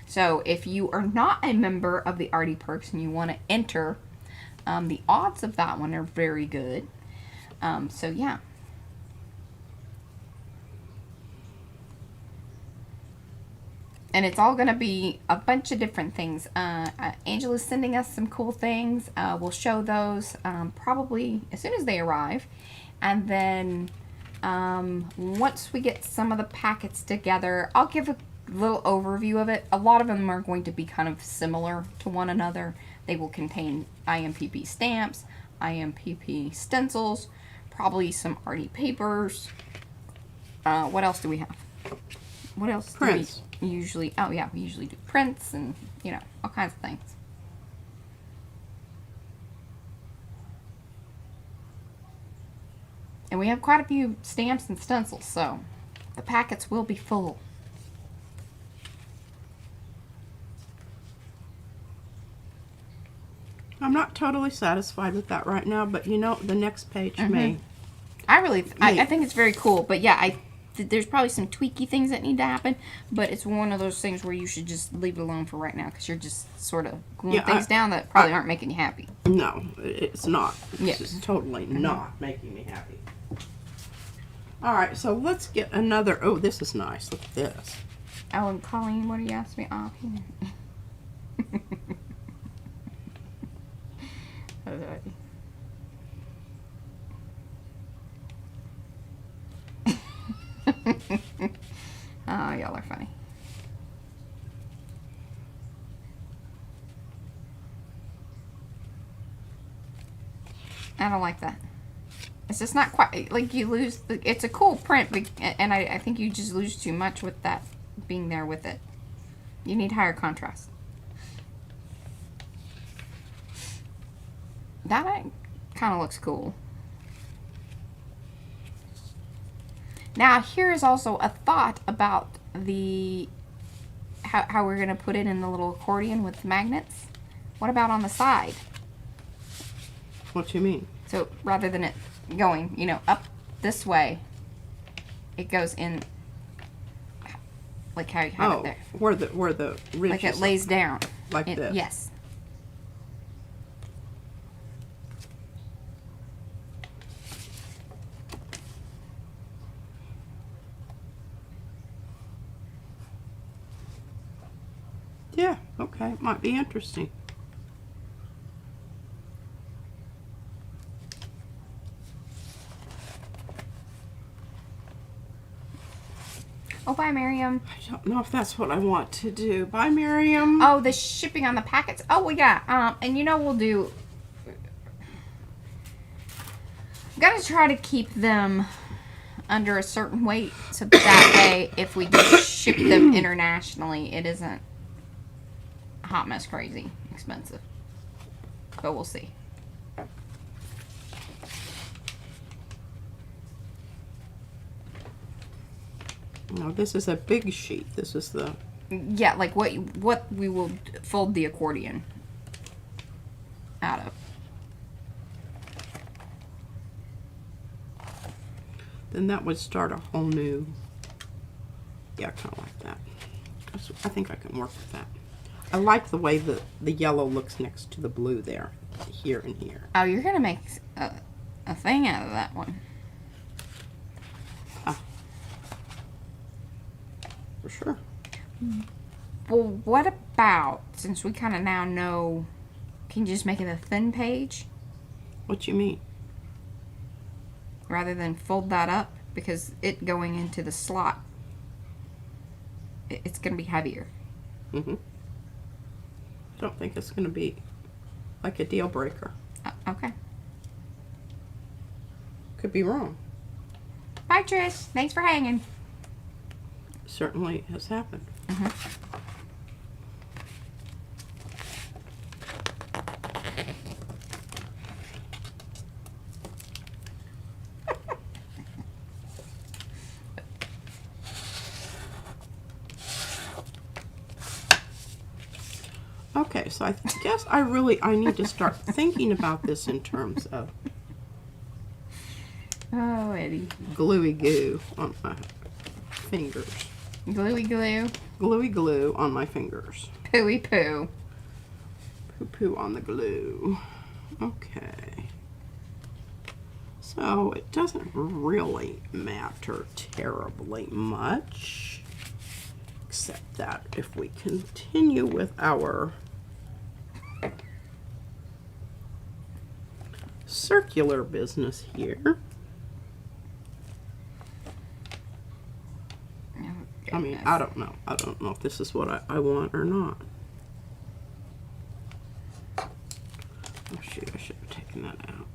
So if you are not a member of the Arty Perks and you want to enter, the odds of that one are very good. So yeah. And it's all going to be a bunch of different things. Angela's sending us some cool things. We'll show those probably as soon as they arrive. And then once we get some of the packets together, I'll give little overview of it. A lot of them are going to be kind of similar to one another. They will contain IMPP stamps, IMPP stencils, probably some arty papers. What else do we have? What else Prints. do we usually... Oh, yeah, we usually do prints and, you know, all kinds of things. And we have quite a few stamps and stencils, so the packets will be full. I'm not totally satisfied with that right now, but you know, the next page may. I think it's very cool, but yeah, there's probably some tweaky things that need to happen, but it's one of those things where you should just leave it alone for right now, because you're just sort of gluing things down that probably aren't making you happy. No, it's not. Yes. It's just totally not making me happy. All right, so let's get another. Oh, this is nice. Look at this. Oh, and Colleen, what do you ask me? Oh, oh, y'all are funny. I don't like that. It's just not quite, like, you lose, it's a cool print, and I think you just lose too much with that being there with it. You need higher contrast. That kind of looks cool. Now, here is also a thought about the how we're going to put it in the little accordion with magnets. What about on the side? What do you mean? So rather than it going, you know, up this way, it goes in like how you have it there. where the ridge Like it lays down. like this. Yes. Yeah, okay. Might be interesting. Oh, bye, Miriam. I don't know if that's what I want to do. Bye, Miriam. Oh, the shipping on the packets. Oh, well, yeah. And you know, we'll do... Gotta try to keep them under a certain weight, so that way, if we do ship them internationally, it isn't hot mess crazy expensive. But we'll see. No, this is a big sheet. This is the... Yeah, like what we will fold the accordion out of. Then that would start a whole new... Yeah, kind of like that. I think I can work with that. I like the way the yellow looks next to the blue there. Here and here. Oh, you're going to make a thing out of that one. For sure. Well, what about, since we kind of now know, can you just make it a thin page? What you mean? Rather than fold that up, because it going into the slot, it's going to be heavier. Mm-hmm. I don't think it's going to be like a deal breaker. Okay. Could be wrong. Bye, Trish. Thanks for hanging. Certainly has happened. Okay, so I guess I need to start thinking about this in terms of Oh, Eddie. gluey goo on my fingers. Gluey glue. Gluey glue on my fingers. Pooey poo. Poo poo on the glue. Okay. So it doesn't really matter terribly much, except that if we continue with our circular business here. I mean, I don't know. I don't know if this is what I want or not. Oh shoot, I should have taken that out.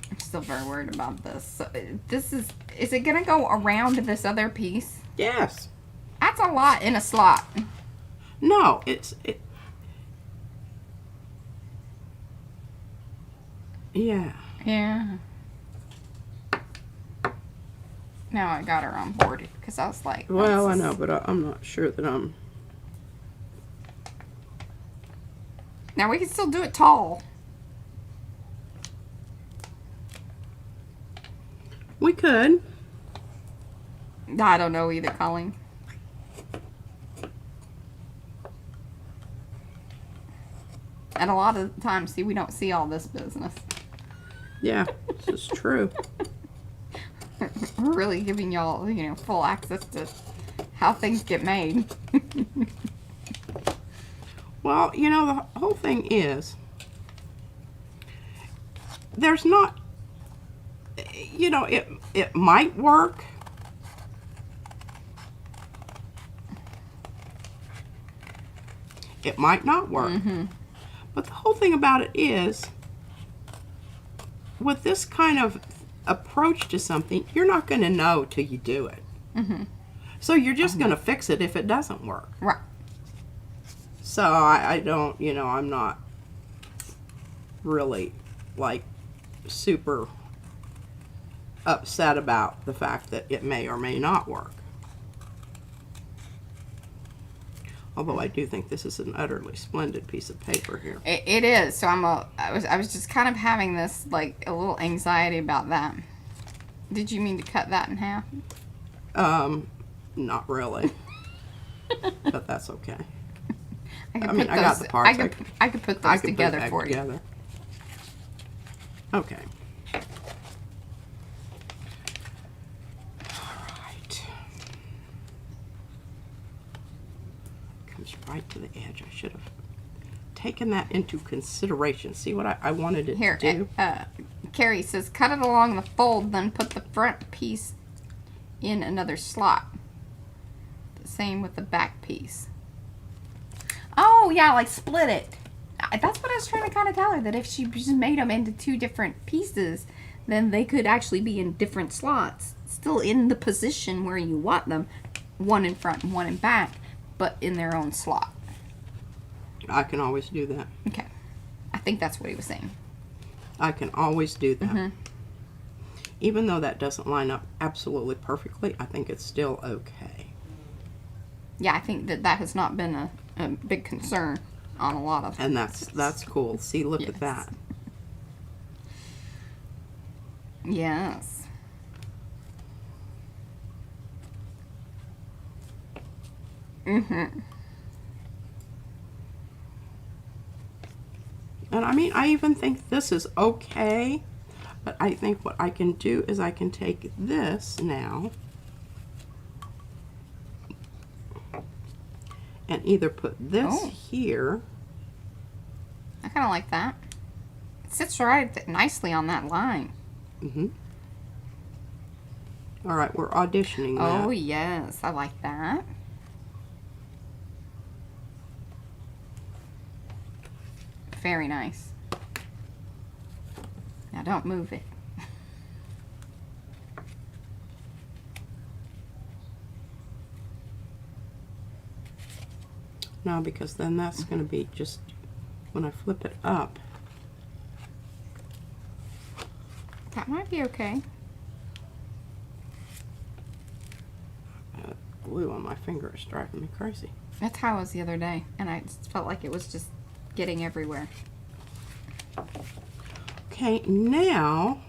I'm still very worried about this. So this is it gonna go around this other piece? Yes. That's a lot in a slot. No, yeah. Yeah. Now I got her on board because I was like, Well, I know, but I'm not sure that I'm. Now we can still do it tall. We could. I don't know either, Colleen. And a lot of the times, see, we don't see all this business. Yeah, this is true. We're really giving y'all, you know, full access to how things get made. Well, you know, the whole thing is, there's not, you know, it might work. It might not work. Mm-hmm. But the whole thing about it is, with this kind of approach to something, you're not going to know till you do it. Mm-hmm. So you're just going to fix it if it doesn't work. Right. So I don't, you know, I'm not really like super upset about the fact that it may or may not work. Although I do think this is an utterly splendid piece of paper here. It is. So I was just kind of having this like a little anxiety about that. Did you mean to cut that in half? Not really. But that's okay. I mean, I got the parts. I could put those together for you. Together. Okay. All right. Comes right to the edge. I should have taken that into consideration. See what I wanted it Here, to do? Carrie says, cut it along the fold, then put the front piece in another slot. The same with the back piece. Oh, yeah, like split it. That's what I was trying to kind of tell her, that if she just made them into two different pieces, then they could actually be in different slots. Still in the position where you want them. One in front and one in back, but in their own slot. I can always do that. Okay. I think that's what he was saying. I can always do that. Mm-hmm. Even though that doesn't line up absolutely perfectly, I think it's still okay. Yeah, I think that has not been a big concern on a lot of. And that's cool. See, look Yes. at that. Yes. Mm-hmm. And I mean, I even think this is okay. But I think what I can do is I can take this now and either put this here. I kind of like that. It sits right nicely on that line. Mm-hmm. All right, we're auditioning that. Oh, yes. I like that. Very nice. Now don't move it. No, because then that's going to be just, when I flip it up. That might be okay. Glue on my finger is driving me crazy. That's how I was the other day, and I just felt like it was just getting everywhere. Okay, now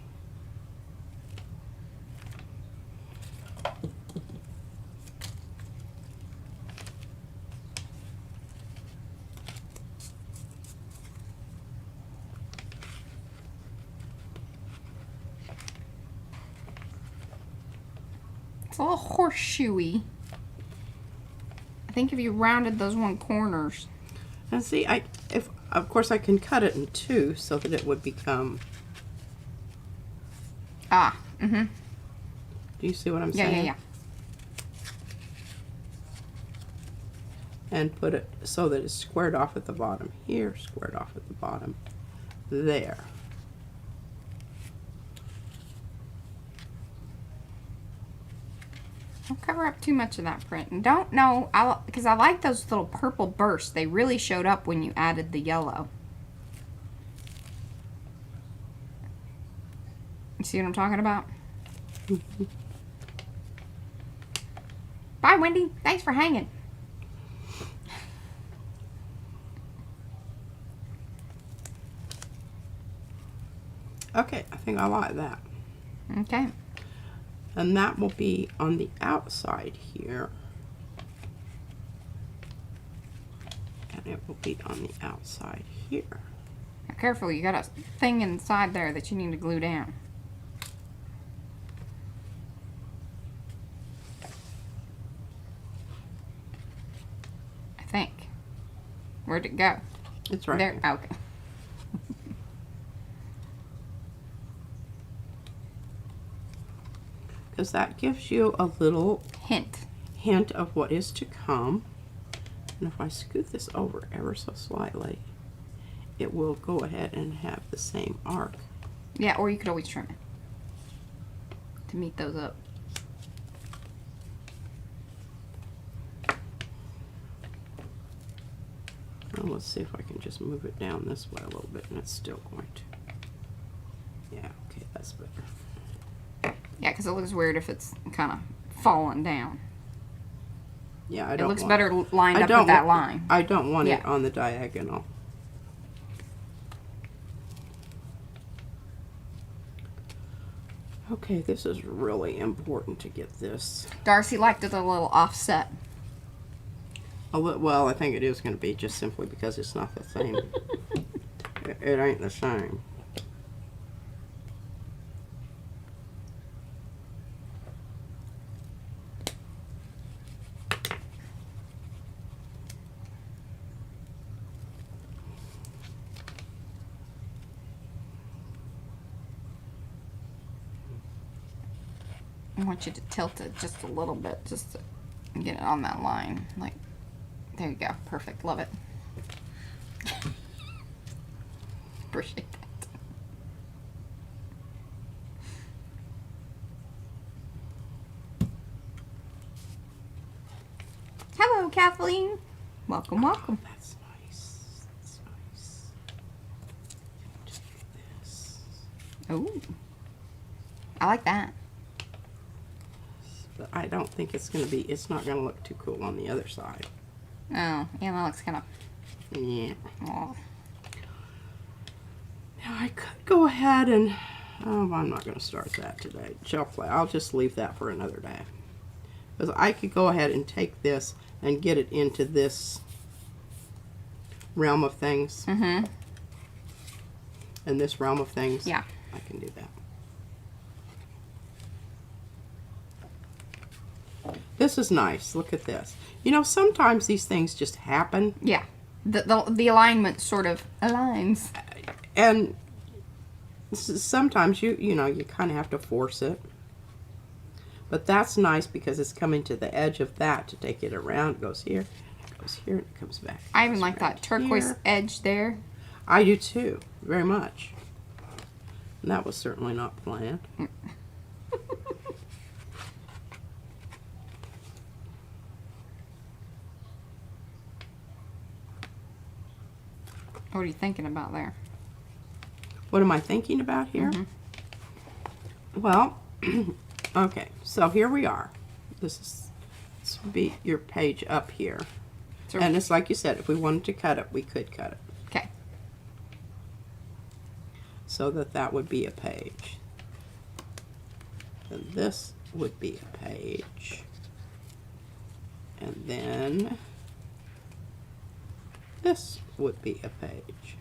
It's a little horseshoey. I think if you rounded those one corners. and see, if of course I can cut it in two so that it would become Ah, mm-hmm. Do you see what I'm Yeah, saying? yeah, yeah. And put it so that it's squared off at the bottom here, squared off at the bottom there. Don't cover up too much of that print. And don't know, because I like those little purple bursts. They really showed up when you added the yellow. You see what I'm talking about? Bye, Wendy. Thanks for hanging. Okay, I think I like that. Okay. And that will be on the outside here. And it will be on the outside here. Now, careful, you got a thing inside there that you need to glue down. I think. Where'd it go? It's right There. there. Okay. Because that gives you a little Hint. of what is to come. And if I scoot this over ever so slightly, it will go ahead and have the same arc. Yeah, or you could always trim it to meet those up. Well, let's see if I can just move it down this way a little bit, and it's still going to. Yeah, okay, that's better. Yeah, because it looks weird if it's kind of falling down. Yeah, I It don't looks want, better lined up with that line. I don't want it Yeah. on the diagonal. Okay, this is really important to get this. Darcy liked it a little offset. Well, I think it is going to be just simply because it's not the same. It ain't the same. I want you to tilt it just a little bit, just to get it on that line. Like, there you go. Perfect. Love it. Appreciate that. Hello, Kathleen. Welcome, welcome. That's nice. That's nice. Just like this. Ooh. I like that. But I don't think it's going to be, it's not going to look too cool on the other side. Oh, yeah, that looks kind of... Yeah. Oh. Now I could go ahead and, oh, I'm not going to start that today. Shelf play, I'll just leave that for another day. Because I could go ahead and take this and get it into this realm of things. Mm-hmm. In this realm of things. Yeah. I can do that. This is nice. Look at this. You know, sometimes these things just happen. Yeah. The alignment sort of aligns. And sometimes you know, you kind of have to force it. But that's nice because it's coming to the edge of that to take it around. It goes here, it goes here, and it comes back. I even like that turquoise here. edge there. I do too, very much. And that was certainly not planned. What are you thinking about there? What am I thinking about here? Well, okay, so here we are. This would be your page up here. So, And it's like you said, if we wanted to cut it, we could cut it. okay. So that would be a page. And this would be a page. And then this would be a page.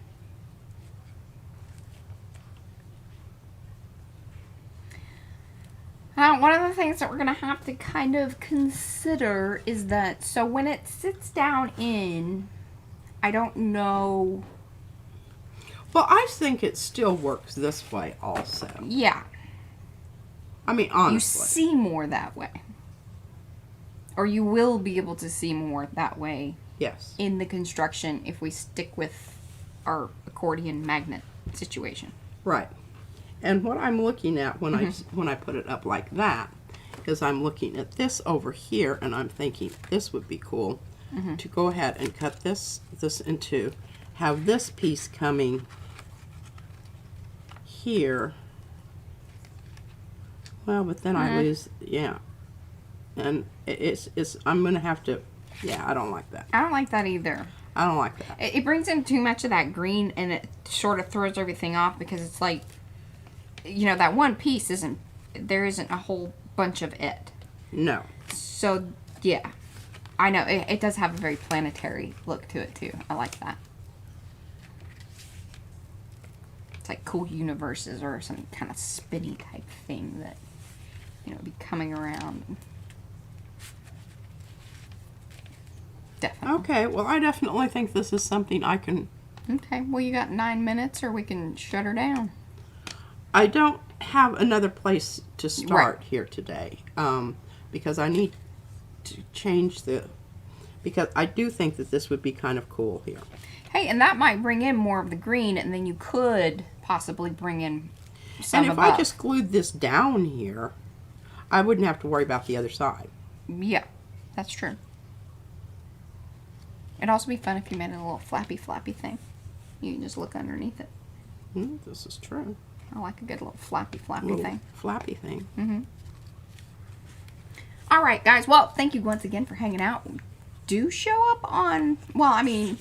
Now, one of the things that we're going to have to kind of consider is that, so when it sits down in, I don't know. Well, I think it still works this way also. Yeah. I mean, You honestly. see more that way. Or you will be able to see more that way Yes. in the construction if we stick with our accordion magnet situation. Right. And what I'm looking at when I put it up like that is I'm looking at this over here, and I'm thinking this would be cool to go ahead and cut this in two, have this piece coming here. Well, but then I lose, yeah. And it's I'm gonna have to, yeah, I don't like that. I don't like that either. I don't like that. It brings in too much of that green, and it sort of throws everything off because it's like, you know, that one piece there isn't a whole bunch of it. No. So, yeah. I know, it does have a very planetary look to it, too. I like that. It's like cool universes or some kind of spinny type thing that, you know, be coming around. Definitely. Okay, well, I definitely think this is something I can... Okay, well, you got 9 minutes, or we can shut her down. I don't have another place to start here today, because I need to change because I do think that this would be kind of cool here. Hey, and that might bring in more of the green, and then you could possibly bring in some And of if I that. just glued this down here, I wouldn't have to worry about the other side. Yeah, that's true. It'd also be fun if you made a little flappy thing. You can just look underneath it. This is true. I like a good little flappy Little thing. flappy thing. All right, guys. Well, thank you once again for hanging out. Do show up on, well, I mean,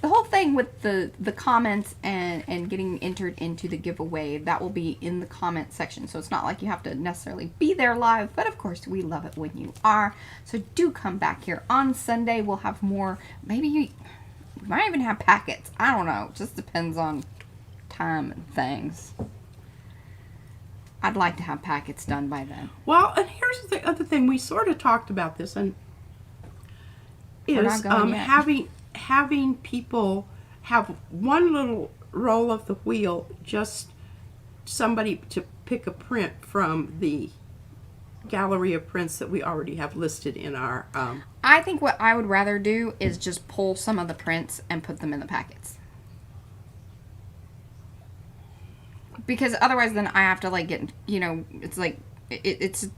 the whole thing with the comments and getting entered into the giveaway, that will be in the comment section. So it's not like you have to necessarily be there live, but of course we love it when you are. So do come back here on Sunday. We'll have more, maybe we might even have packets. I don't know. It just depends on time and things. I'd like to have packets done by then. Well, and here's the other thing. We sort of talked about this, and We're not is going yet. having people have one little roll of the wheel, just somebody to pick a print from the gallery of prints that we already have listed in our I think what I would rather do is just pull some of the prints and put them in the packets. Because otherwise then I have to like get, you know, it's like, it's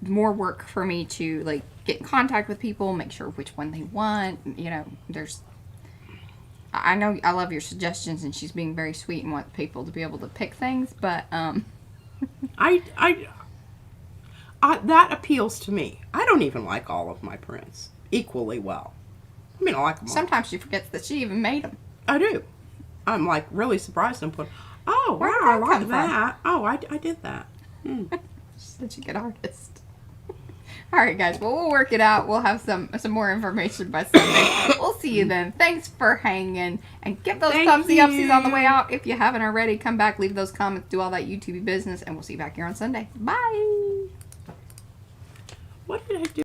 more work for me to like get in contact with people, make sure which one they want, you know, I know I love your suggestions and she's being very sweet and wants people to be able to pick things, but I that appeals to me. I don't even like all of my prints equally well. I mean, I like them all. sometimes she forgets that she even made them. I do. I'm like really surprised and put, oh, Where did wow, I that like come from? that. Oh, I did that. She's such a good artist. All right, guys. Well, we'll work it out. We'll have some more information by Sunday. We'll see you then. Thanks for hanging. And give those Thank thumbsy upsies you. on the way out. If you haven't already, come back, leave those comments, do all that YouTube business, and we'll see you back here on Sunday. Bye. What did I do?